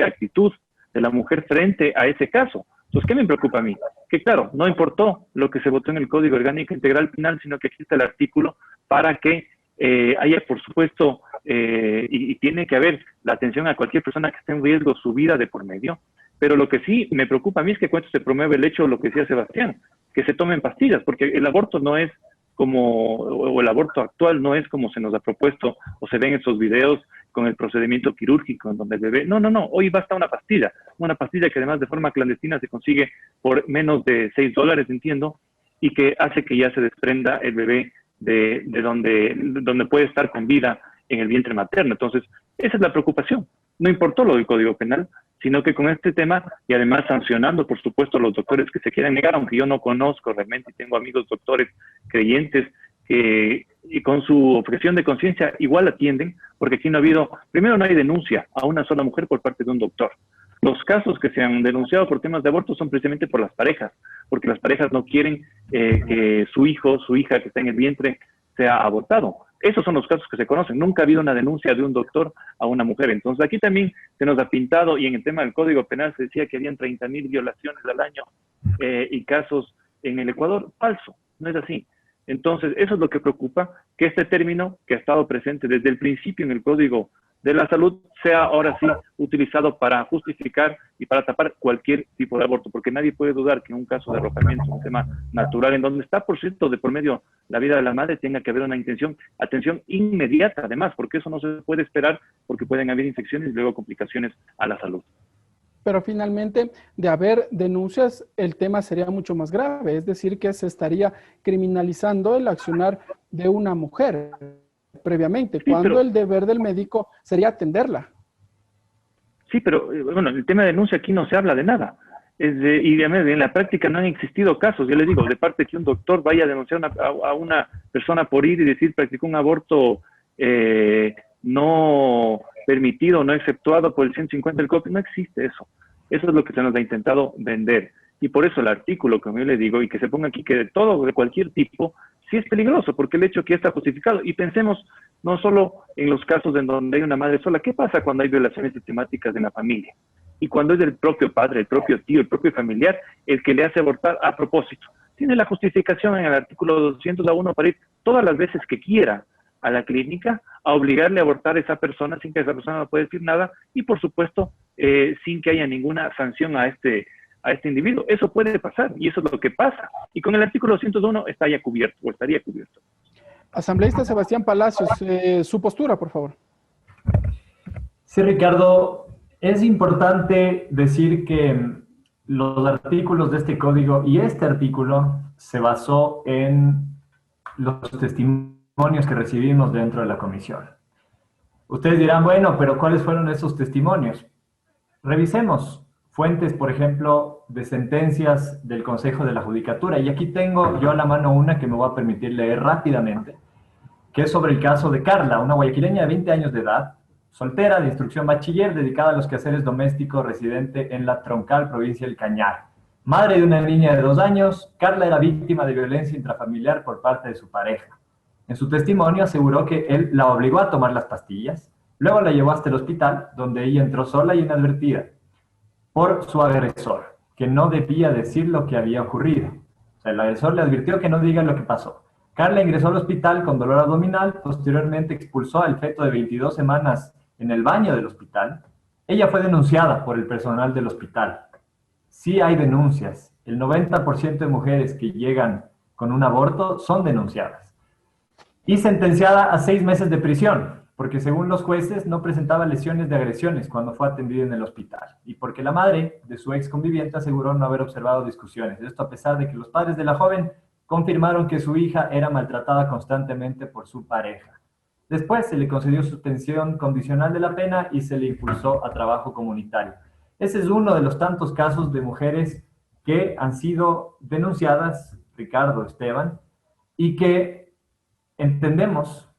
actitud de la mujer frente a ese caso. Entonces, ¿qué me preocupa a mí? Que claro, no importó lo que se votó en el Código Orgánico Integral Penal, sino que existe el artículo para que haya, por supuesto, y tiene que haber la atención a cualquier persona que esté en riesgo su vida de por medio. Pero lo que sí me preocupa a mí es que cuando se promueve el hecho, lo que decía Sebastián, que se tomen pastillas, porque el aborto no es o el aborto actual no es como se nos ha propuesto o se ven en esos videos con el procedimiento quirúrgico en donde el bebé, no, hoy basta una pastilla que además de forma clandestina se consigue por menos de $6, entiendo, y que hace que ya se desprenda el bebé de donde puede estar con vida en el vientre materno. Entonces, esa es la preocupación. No importó lo del Código Penal, sino que con este tema, y además sancionando, por supuesto, a los doctores que se quieran negar, aunque yo no conozco realmente, y tengo amigos doctores creyentes que y con su objeción de conciencia igual atienden, porque aquí no ha habido, primero no hay denuncia a una sola mujer por parte de un doctor. Los casos que se han denunciado por temas de aborto son precisamente por las parejas, porque las parejas no quieren que su hijo, su hija que está en el vientre sea abortado. Esos son los casos que se conocen. Nunca ha habido una denuncia de un doctor a una mujer. Entonces aquí también se nos ha pintado, y en el tema del Código Penal se decía que habían 30,000 violaciones al año y casos en el Ecuador. Falso, no es así. Entonces eso es lo que preocupa, que este término que ha estado presente desde el principio en el Código de la Salud sea ahora sí utilizado para justificar y para tapar cualquier tipo de aborto, porque nadie puede dudar que en un caso de arrojamiento, un tema natural, en donde está, por cierto, de por medio la vida de la madre, tenga que haber una atención inmediata, además, porque eso no se puede esperar, porque pueden haber infecciones y luego complicaciones a la salud. Pero finalmente, de haber denuncias, el tema sería mucho más grave, es decir, que se estaría criminalizando el accionar de una mujer previamente, sí, cuando el deber del médico sería atenderla. Sí, pero bueno, el tema de denuncia aquí no se habla de nada. Y en la práctica no han existido casos, yo les digo, de parte que un doctor vaya a denunciar a una persona por ir y decir practicó un aborto no permitido, no exceptuado por el 150 del COPI. No existe eso. Eso es lo que se nos ha intentado vender. Y por eso el artículo, como yo le digo, y que se ponga aquí que de todo, de cualquier tipo, sí es peligroso, porque el hecho que está justificado. Y pensemos no solo en los casos en donde hay una madre sola. ¿Qué pasa cuando hay violaciones sistemáticas en la familia? Y cuando es el propio padre, el propio tío, el propio familiar, el que le hace abortar a propósito. Tiene la justificación en el artículo 201 para ir todas las veces que quiera a la clínica a obligarle a abortar a esa persona sin que esa persona no pueda decir nada y, por supuesto, sin que haya ninguna sanción a este individuo. Eso puede pasar y eso es lo que pasa. Y con el artículo 201 está ya cubierto o estaría cubierto. Asambleísta Sebastián Palacios, su postura, por favor. Sí, Ricardo, es importante decir que los artículos de este código y este artículo se basó en los testimonios que recibimos dentro de la comisión. Ustedes dirán, bueno, pero ¿cuáles fueron esos testimonios? Revisemos fuentes, por ejemplo, de sentencias del Consejo de la Judicatura. Y aquí tengo yo a la mano una que me voy a permitir leer rápidamente, que es sobre el caso de Carla, una guayaquileña de 20 años de edad, soltera, de instrucción bachiller, dedicada a los quehaceres domésticos, residente en la Troncal, provincia del Cañar. Madre de una niña de 2 años, Carla era víctima de violencia intrafamiliar por parte de su pareja. En su testimonio aseguró que él la obligó a tomar las pastillas, luego la llevó hasta el hospital, donde ella entró sola y inadvertida por su agresor, que no debía decir lo que había ocurrido. O sea, el agresor le advirtió que no diga lo que pasó. Carla ingresó al hospital con dolor abdominal, posteriormente expulsó al feto de 22 semanas en el baño del hospital. Ella fue denunciada por el personal del hospital. Sí hay denuncias. El 90% de mujeres que llegan con un aborto son denunciadas. Y sentenciada a 6 meses de prisión, porque según los jueces no presentaba lesiones de agresiones cuando fue atendida en el hospital. Y porque la madre de su ex conviviente aseguró no haber observado discusiones. Esto a pesar de que los padres de la joven confirmaron que su hija era maltratada constantemente por su pareja. Después se le concedió suspensión condicional de la pena y se le impulsó a trabajo comunitario. Ese es uno de los tantos casos de mujeres que han sido denunciadas, Ricardo, Esteban, y que entendemos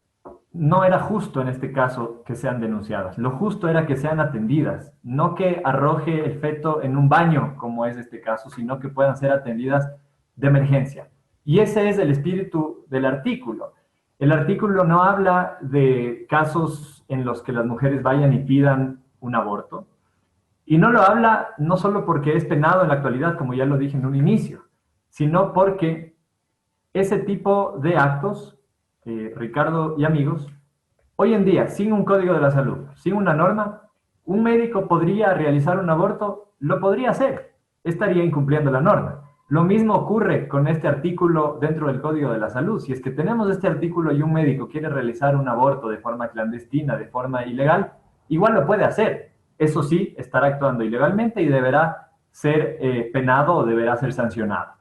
no era justo en este caso que sean denunciadas. Lo justo era que sean atendidas, no que arroje el feto en un baño, como es este caso, sino que puedan ser atendidas de emergencia. Y ese es el espíritu del artículo. El artículo no habla de casos en los que las mujeres vayan y pidan un aborto. Y no lo habla no solo porque es penado en la actualidad, como ya lo dije en un inicio, sino porque ese tipo de actos, Ricardo y amigos, hoy en día, sin un código de la salud, sin una norma, un médico podría realizar un aborto, lo podría hacer, estaría incumpliendo la norma. Lo mismo ocurre con este artículo dentro del Código de la Salud. Si es que tenemos este artículo y un médico quiere realizar un aborto de forma clandestina, de forma ilegal, igual lo puede hacer. Eso sí, estará actuando ilegalmente y deberá ser penado o deberá ser sancionado.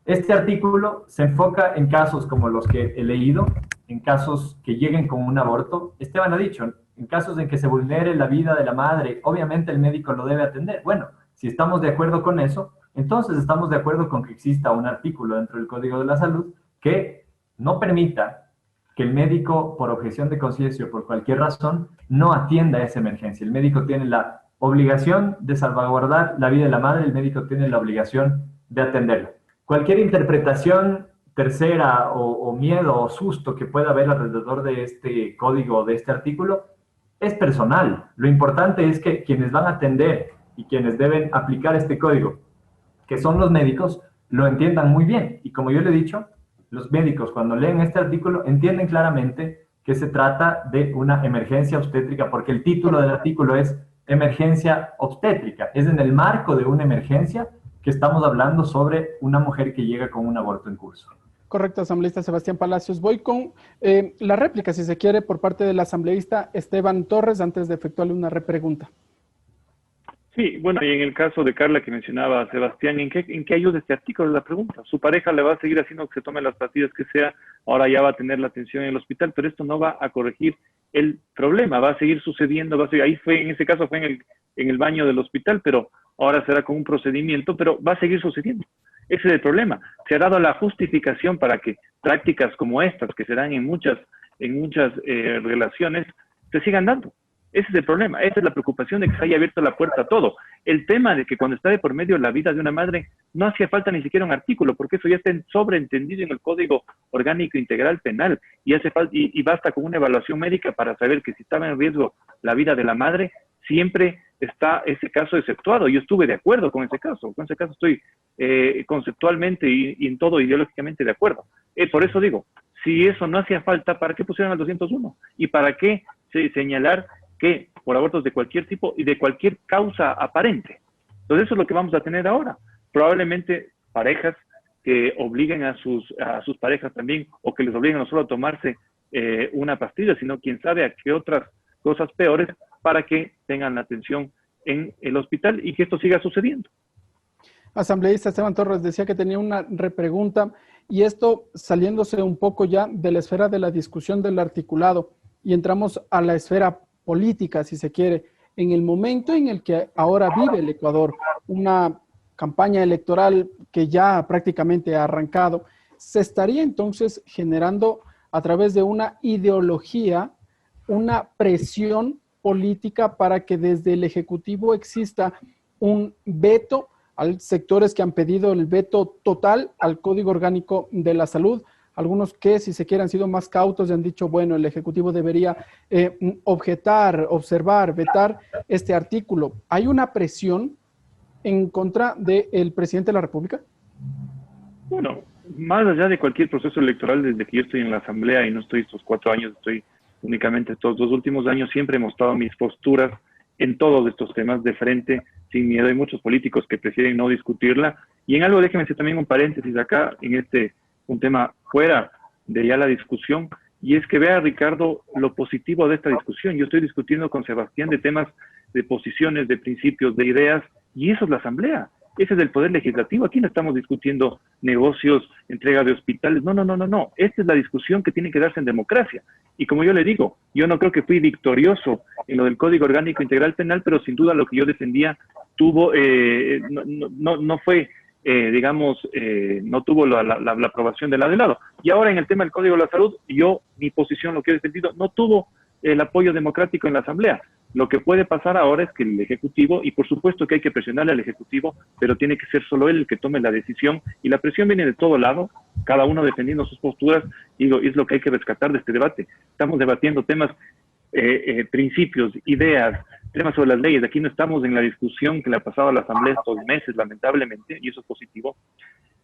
Este artículo se enfoca en casos como los que he leído, en casos que lleguen con un aborto. Esteban ha dicho, en casos en que se vulnere la vida de la madre, obviamente el médico lo debe atender. Bueno, si estamos de acuerdo con eso, entonces estamos de acuerdo con que exista un artículo dentro del Código de la Salud que no permita que el médico, por objeción de conciencia o por cualquier razón, no atienda esa emergencia. El médico tiene la obligación de salvaguardar la vida de la madre, el médico tiene la obligación de atenderla. Cualquier interpretación tercera o miedo o susto que pueda haber alrededor de este código o de este artículo es personal. Lo importante es que quienes van a atender y quienes deben aplicar este código, que son los médicos, lo entiendan muy bien. Y como yo le he dicho, los médicos cuando leen este artículo entienden claramente que se trata de una emergencia obstétrica, porque el título del artículo es emergencia obstétrica. Es en el marco de una emergencia que estamos hablando sobre una mujer que llega con un aborto en curso. Correcto, asambleísta Sebastián Palacios. Voy con la réplica, si se quiere, por parte del asambleísta Esteban Torres, antes de efectuarle una repregunta. Sí, bueno, y en el caso de Carla que mencionaba Sebastián, ¿en qué ayuda este artículo? La pregunta. Su pareja le va a seguir haciendo que se tome las pastillas que sea, ahora ya va a tener la atención en el hospital, pero esto no va a corregir el problema, va a seguir sucediendo, ahí fue, en ese caso fue en el baño del hospital, pero ahora será con un procedimiento, pero va a seguir sucediendo. Ese es el problema. Se ha dado la justificación para que prácticas como estas, que se dan en muchas en muchas relaciones, se sigan dando. Ese es el problema, esa es la preocupación de que se haya abierto la puerta a todo. El tema de que cuando está de por medio la vida de una madre, no hacía falta ni siquiera un artículo, porque eso ya está sobreentendido en el Código Orgánico Integral Penal, y hace falta, y basta con una evaluación médica para saber que si estaba en riesgo la vida de la madre, siempre está ese caso exceptuado. Yo estuve de acuerdo con ese caso estoy conceptualmente y en todo ideológicamente de acuerdo. Por eso digo, si eso no hacía falta, ¿para qué pusieron al 201? ¿Y para qué señalar que por abortos de cualquier tipo y de cualquier causa aparente? Entonces eso es lo que vamos a tener ahora. Probablemente parejas que obliguen a sus parejas también, o que les obliguen no solo a tomarse una pastilla, sino quién sabe a qué otras cosas peores, para que tengan la atención en el hospital y que esto siga sucediendo. Asambleísta Esteban Torres decía que tenía una repregunta, y esto saliéndose un poco ya de la esfera de la discusión del articulado, y entramos a la esfera política, si se quiere. En el momento en el que ahora vive el Ecuador, una campaña electoral que ya prácticamente ha arrancado, se estaría entonces generando a través de una ideología, una presión política para que desde el Ejecutivo exista un veto a sectores que han pedido el veto total al Código Orgánico de la Salud. Algunos que, si se quiere, han sido más cautos y han dicho, bueno, el Ejecutivo debería objetar, observar, vetar este artículo. ¿Hay una presión en contra del presidente de la República? Bueno, más allá de cualquier proceso electoral, desde que yo estoy en la Asamblea y no estoy estos 4 años, estoy únicamente estos 2 últimos años, siempre he mostrado mis posturas en todos estos temas de frente, sin miedo. Hay muchos políticos que prefieren no discutirla. Y en algo, déjenme hacer también un paréntesis acá, en un tema fuera de ya la discusión, y es que vea, Ricardo, lo positivo de esta discusión. Yo estoy discutiendo con Sebastián de temas de posiciones, de principios, de ideas, y eso es la Asamblea. Ese es el Poder Legislativo. Aquí no estamos discutiendo negocios, entrega de hospitales. No. Esta es la discusión que tiene que darse en democracia. Y como yo le digo, yo no creo que fui victorioso en lo del Código Orgánico Integral Penal, pero sin duda lo que yo defendía tuvo, no fue, no tuvo la aprobación de lado. Y ahora en el tema del Código de la Salud, mi posición, lo que he defendido, no tuvo el apoyo democrático en la Asamblea. Lo que puede pasar ahora es que el Ejecutivo, y por supuesto que hay que presionarle al Ejecutivo, pero tiene que ser solo él el que tome la decisión, y la presión viene de todo lado, cada uno defendiendo sus posturas, y es lo que hay que rescatar de este debate. Estamos debatiendo temas, principios, ideas, temas sobre las leyes. Aquí no estamos en la discusión que le ha pasado a la Asamblea estos meses, lamentablemente, y eso es positivo.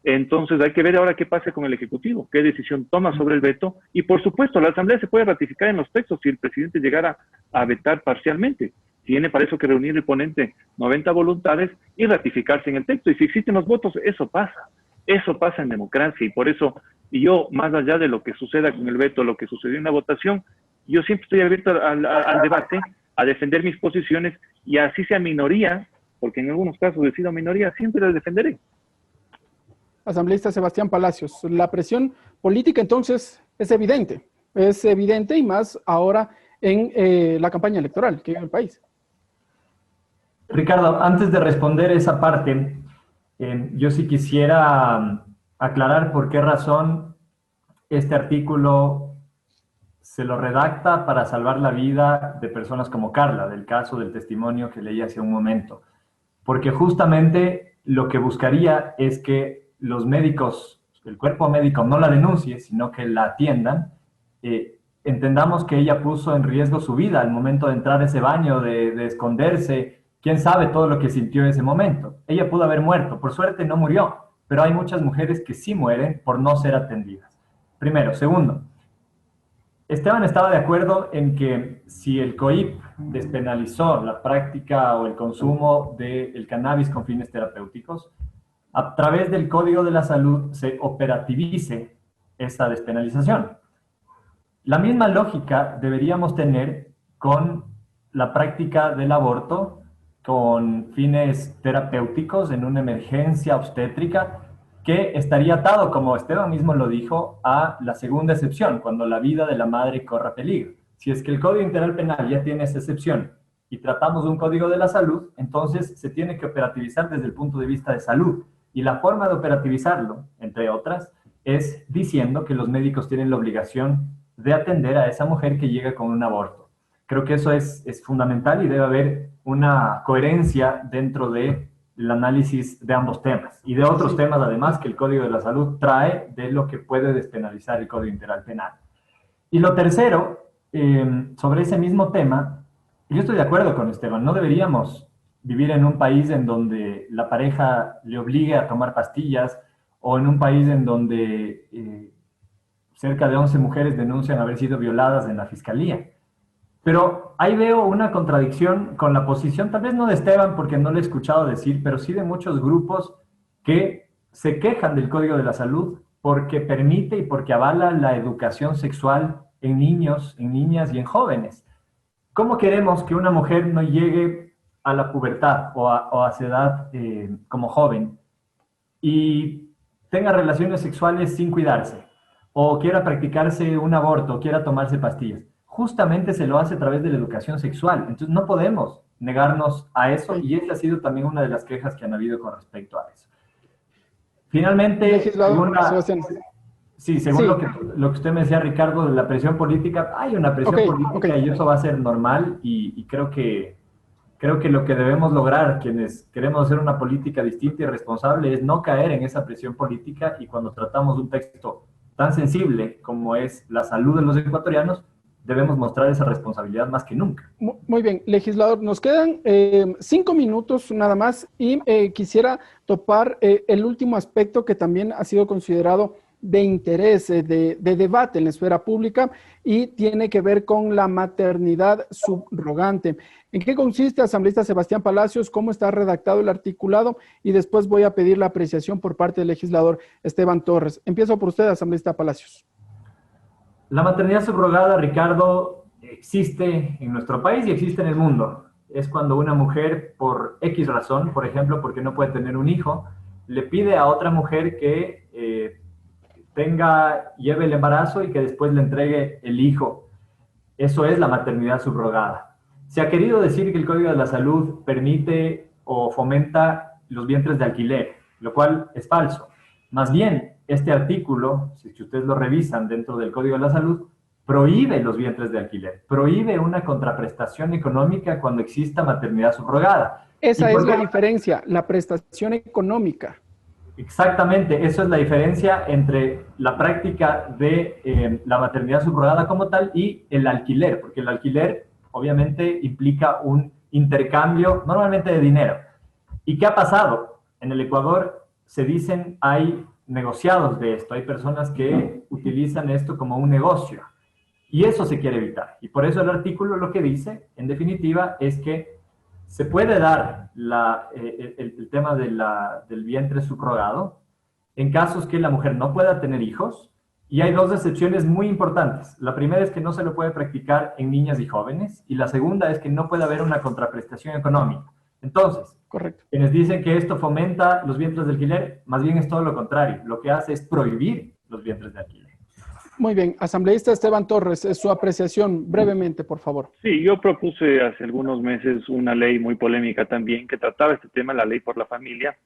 Entonces hay que ver ahora qué pasa con el Ejecutivo, qué decisión toma sobre el veto, y por supuesto la Asamblea se puede ratificar en los textos si el presidente llegara a vetar parcialmente. Tiene para eso que reunir el ponente 90 voluntades y ratificarse en el texto, y si existen los votos, eso pasa en democracia, y por eso, y yo, más allá de lo que suceda con el veto, lo que sucedió en la votación, yo siempre estoy abierto al debate, a defender mis posiciones, y así sea minoría, porque en algunos casos he sido minoría, siempre las defenderé. Asambleísta Sebastián Palacios, la presión política entonces es evidente y más ahora en la campaña electoral que vive el país. Ricardo, antes de responder esa parte, yo sí quisiera aclarar por qué razón este artículo se lo redacta para salvar la vida de personas como Carla, del caso del testimonio que leí hace un momento. Porque justamente lo que buscaría es que los médicos, el cuerpo médico no la denuncie, sino que la atiendan. Entendamos que ella puso en riesgo su vida al momento de entrar a ese baño, de esconderse. ¿Quién sabe todo lo que sintió en ese momento? Ella pudo haber muerto. Por suerte no murió, pero hay muchas mujeres que sí mueren por no ser atendidas. Primero. Segundo, Esteban estaba de acuerdo en que si el COIP despenalizó la práctica o el consumo del cannabis con fines terapéuticos, a través del Código de la Salud se operativice esa despenalización. La misma lógica deberíamos tener con la práctica del aborto con fines terapéuticos en una emergencia obstétrica que estaría atado, como Esteban mismo lo dijo, a la segunda excepción, cuando la vida de la madre corra peligro. Si es que el Código Integral Penal ya tiene esa excepción y tratamos de un Código de la Salud, entonces se tiene que operativizar desde el punto de vista de salud. Y la forma de operativizarlo, entre otras, es diciendo que los médicos tienen la obligación de atender a esa mujer que llega con un aborto. Creo que eso es fundamental y debe haber una coherencia dentro del análisis de ambos temas y de otros temas además que el Código de la Salud trae de lo que puede despenalizar el Código Integral Penal. Y lo tercero, sobre ese mismo tema, yo estoy de acuerdo con Esteban, no deberíamos vivir en un país en donde la pareja le obligue a tomar pastillas o en un país en donde cerca de 11 mujeres denuncian haber sido violadas en la fiscalía. Pero ahí veo una contradicción con la posición, tal vez no de Esteban porque no le he escuchado decir, pero sí de muchos grupos que se quejan del Código de la Salud porque permite y porque avala la educación sexual en niños, en niñas y en jóvenes. ¿Cómo queremos que una mujer no llegue a la pubertad o a su edad como joven y tenga relaciones sexuales sin cuidarse? O quiera practicarse un aborto, o quiera tomarse pastillas. Justamente se lo hace a través de la educación sexual. Entonces no podemos negarnos a eso y esa ha sido también una de las quejas que han habido con respecto a eso. Finalmente, según lo que usted me decía, Ricardo, de la presión política, hay una presión política y eso va a ser normal y creo que lo que debemos lograr quienes queremos hacer una política distinta y responsable es no caer en esa presión política y cuando tratamos un texto tan sensible como es la salud de los ecuatorianos, debemos mostrar esa responsabilidad más que nunca. Muy bien, legislador, nos quedan 5 minutos nada más y quisiera topar el último aspecto que también ha sido considerado de interés, de debate en la esfera pública y tiene que ver con la maternidad subrogante. ¿En qué consiste, asambleísta Sebastián Palacios? ¿Cómo está redactado el articulado? Y después voy a pedir la apreciación por parte del legislador Esteban Torres. Empiezo por usted, asambleísta Palacios. La maternidad subrogada, Ricardo, existe en nuestro país y existe en el mundo. Es cuando una mujer, por X razón, por ejemplo, porque no puede tener un hijo, le pide a otra mujer que lleve el embarazo y que después le entregue el hijo. Eso es la maternidad subrogada. Se ha querido decir que el Código de la Salud permite o fomenta los vientres de alquiler, lo cual es falso. Más bien, este artículo, si ustedes lo revisan dentro del Código de la Salud, prohíbe los vientres de alquiler, prohíbe una contraprestación económica cuando exista maternidad subrogada. Esa es la diferencia, la prestación económica. Exactamente, eso es la diferencia entre la práctica de la maternidad subrogada como tal y el alquiler, porque el alquiler obviamente implica un intercambio normalmente de dinero. ¿Y qué ha pasado? En el Ecuador se dicen, hay negociados de esto, hay personas que utilizan esto como un negocio y eso se quiere evitar. Y por eso el artículo lo que dice, en definitiva, es que se puede dar el tema del vientre subrogado en casos que la mujer no pueda tener hijos y hay dos excepciones muy importantes. La primera es que no se lo puede practicar en niñas y jóvenes y la segunda es que no puede haber una contraprestación económica. Entonces, correcto, quienes dicen que esto fomenta los vientres de alquiler, más bien es todo lo contrario. Lo que hace es prohibir los vientres de alquiler. Muy bien. Asambleísta Esteban Torres, su apreciación brevemente, por favor. Sí, yo propuse hace algunos meses una ley muy polémica también que trataba este tema, la ley por la familia.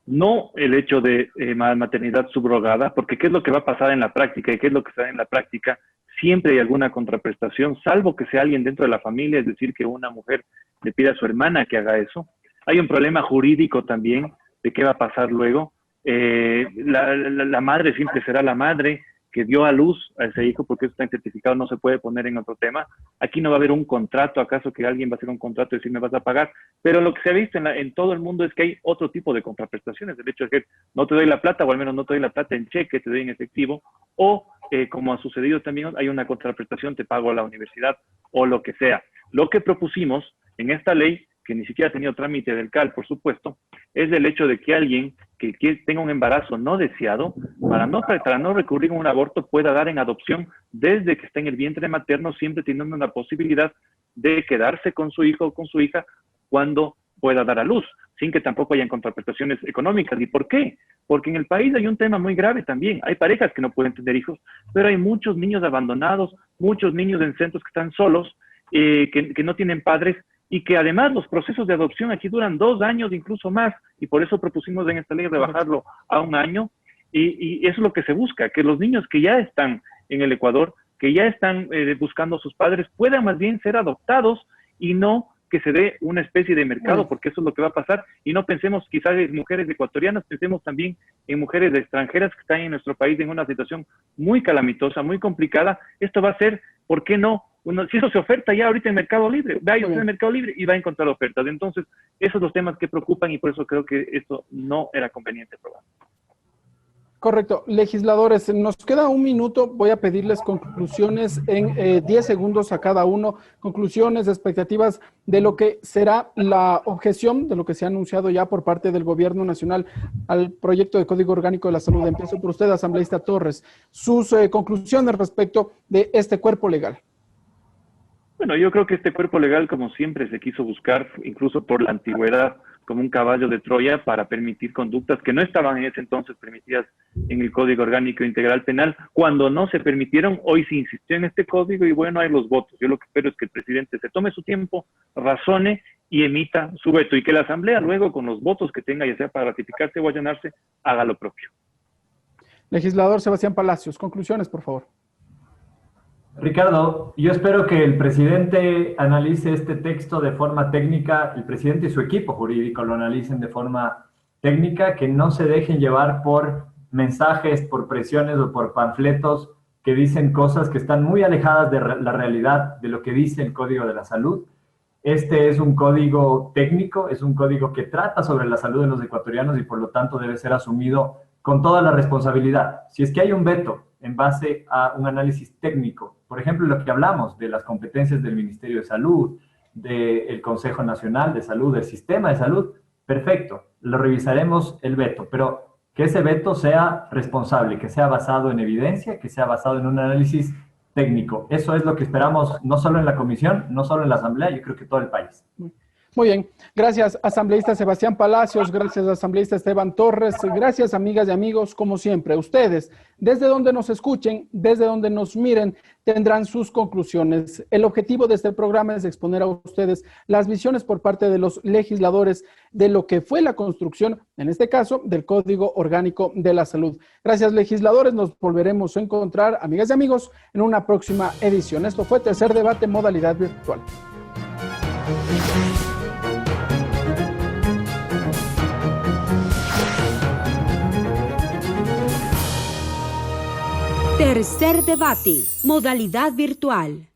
No el hecho de maternidad subrogada, porque ¿qué es lo que va a pasar en la práctica? ¿Y qué es lo que se da en la práctica? Siempre hay alguna contraprestación, salvo que sea alguien dentro de la familia, es decir, que una mujer le pida a su hermana que haga eso. Hay un problema jurídico también de qué va a pasar luego. La madre siempre será la madre que dio a luz a ese hijo, porque eso está certificado, no se puede poner en otro tema. Aquí no va a haber un contrato, acaso que alguien va a hacer un contrato y decir me vas a pagar, pero lo que se ha visto en todo el mundo es que hay otro tipo de contraprestaciones. El hecho de que no te doy la plata, o al menos no te doy la plata en cheque, te doy en efectivo, o como ha sucedido también, hay una contraprestación, te pago a la universidad, o lo que sea. Lo que propusimos en esta ley, que ni siquiera ha tenido trámite del CAL, por supuesto, es el hecho de que alguien que tenga un embarazo no deseado, para no recurrir a un aborto, pueda dar en adopción desde que está en el vientre materno, siempre teniendo una posibilidad de quedarse con su hijo o con su hija cuando pueda dar a luz, sin que tampoco hayan contraprestaciones económicas. ¿Y por qué? Porque en el país hay un tema muy grave también. Hay parejas que no pueden tener hijos, pero hay muchos niños abandonados, muchos niños en centros que están solos, que no tienen padres, y que además los procesos de adopción aquí duran 2 años, incluso más, y por eso propusimos en esta ley rebajarlo a 1 año, y eso es lo que se busca, que los niños que ya están en el Ecuador que ya están buscando a sus padres puedan más bien ser adoptados y no que se dé una especie de mercado, porque eso es lo que va a pasar. Y no pensemos quizás en mujeres ecuatorianas, pensemos también en mujeres extranjeras que están en nuestro país en una situación muy calamitosa, muy complicada. Esto va a ser, ¿por qué no? Si eso se oferta ya ahorita en Mercado Libre, vaya usted en Mercado Libre y va a encontrar ofertas. Entonces, esos son los temas que preocupan y por eso creo que esto no era conveniente probar. Correcto. Legisladores, nos queda un minuto. Voy a pedirles conclusiones en 10 segundos a cada uno. Conclusiones, expectativas de lo que será la objeción, de lo que se ha anunciado ya por parte del Gobierno Nacional al proyecto de Código Orgánico de la Salud. Empiezo por usted, asambleísta Torres. Sus conclusiones respecto de este cuerpo legal. Bueno, yo creo que este cuerpo legal, como siempre se quiso buscar, incluso por la antigüedad, como un caballo de Troya para permitir conductas que no estaban en ese entonces permitidas en el Código Orgánico Integral Penal. Cuando no se permitieron, hoy se insistió en este código y bueno, hay los votos. Yo lo que espero es que el presidente se tome su tiempo, razone y emita su veto y que la Asamblea luego con los votos que tenga, ya sea para ratificarse o allanarse, haga lo propio. Legislador Sebastián Palacios, conclusiones, por favor. Ricardo, yo espero que el presidente analice este texto de forma técnica, el presidente y su equipo jurídico lo analicen de forma técnica, que no se dejen llevar por mensajes, por presiones o por panfletos que dicen cosas que están muy alejadas de la realidad de lo que dice el Código de la Salud. Este es un código técnico, es un código que trata sobre la salud de los ecuatorianos y por lo tanto debe ser asumido con toda la responsabilidad. Si es que hay un veto en base a un análisis técnico, por ejemplo, lo que hablamos de las competencias del Ministerio de Salud, del Consejo Nacional de Salud, del Sistema de Salud, perfecto, lo revisaremos el veto, pero que ese veto sea responsable, que sea basado en evidencia, que sea basado en un análisis técnico. Eso es lo que esperamos, no solo en la comisión, no solo en la Asamblea, yo creo que todo el país. Muy bien, gracias asambleísta Sebastián Palacios, gracias asambleísta Esteban Torres, gracias amigas y amigos, como siempre, ustedes, desde donde nos escuchen, desde donde nos miren, tendrán sus conclusiones. El objetivo de este programa es exponer a ustedes las visiones por parte de los legisladores de lo que fue la construcción, en este caso, del Código Orgánico de la Salud. Gracias legisladores, nos volveremos a encontrar, amigas y amigos, en una próxima edición. Esto fue Tercer Debate, modalidad virtual. Tercer debate, modalidad virtual.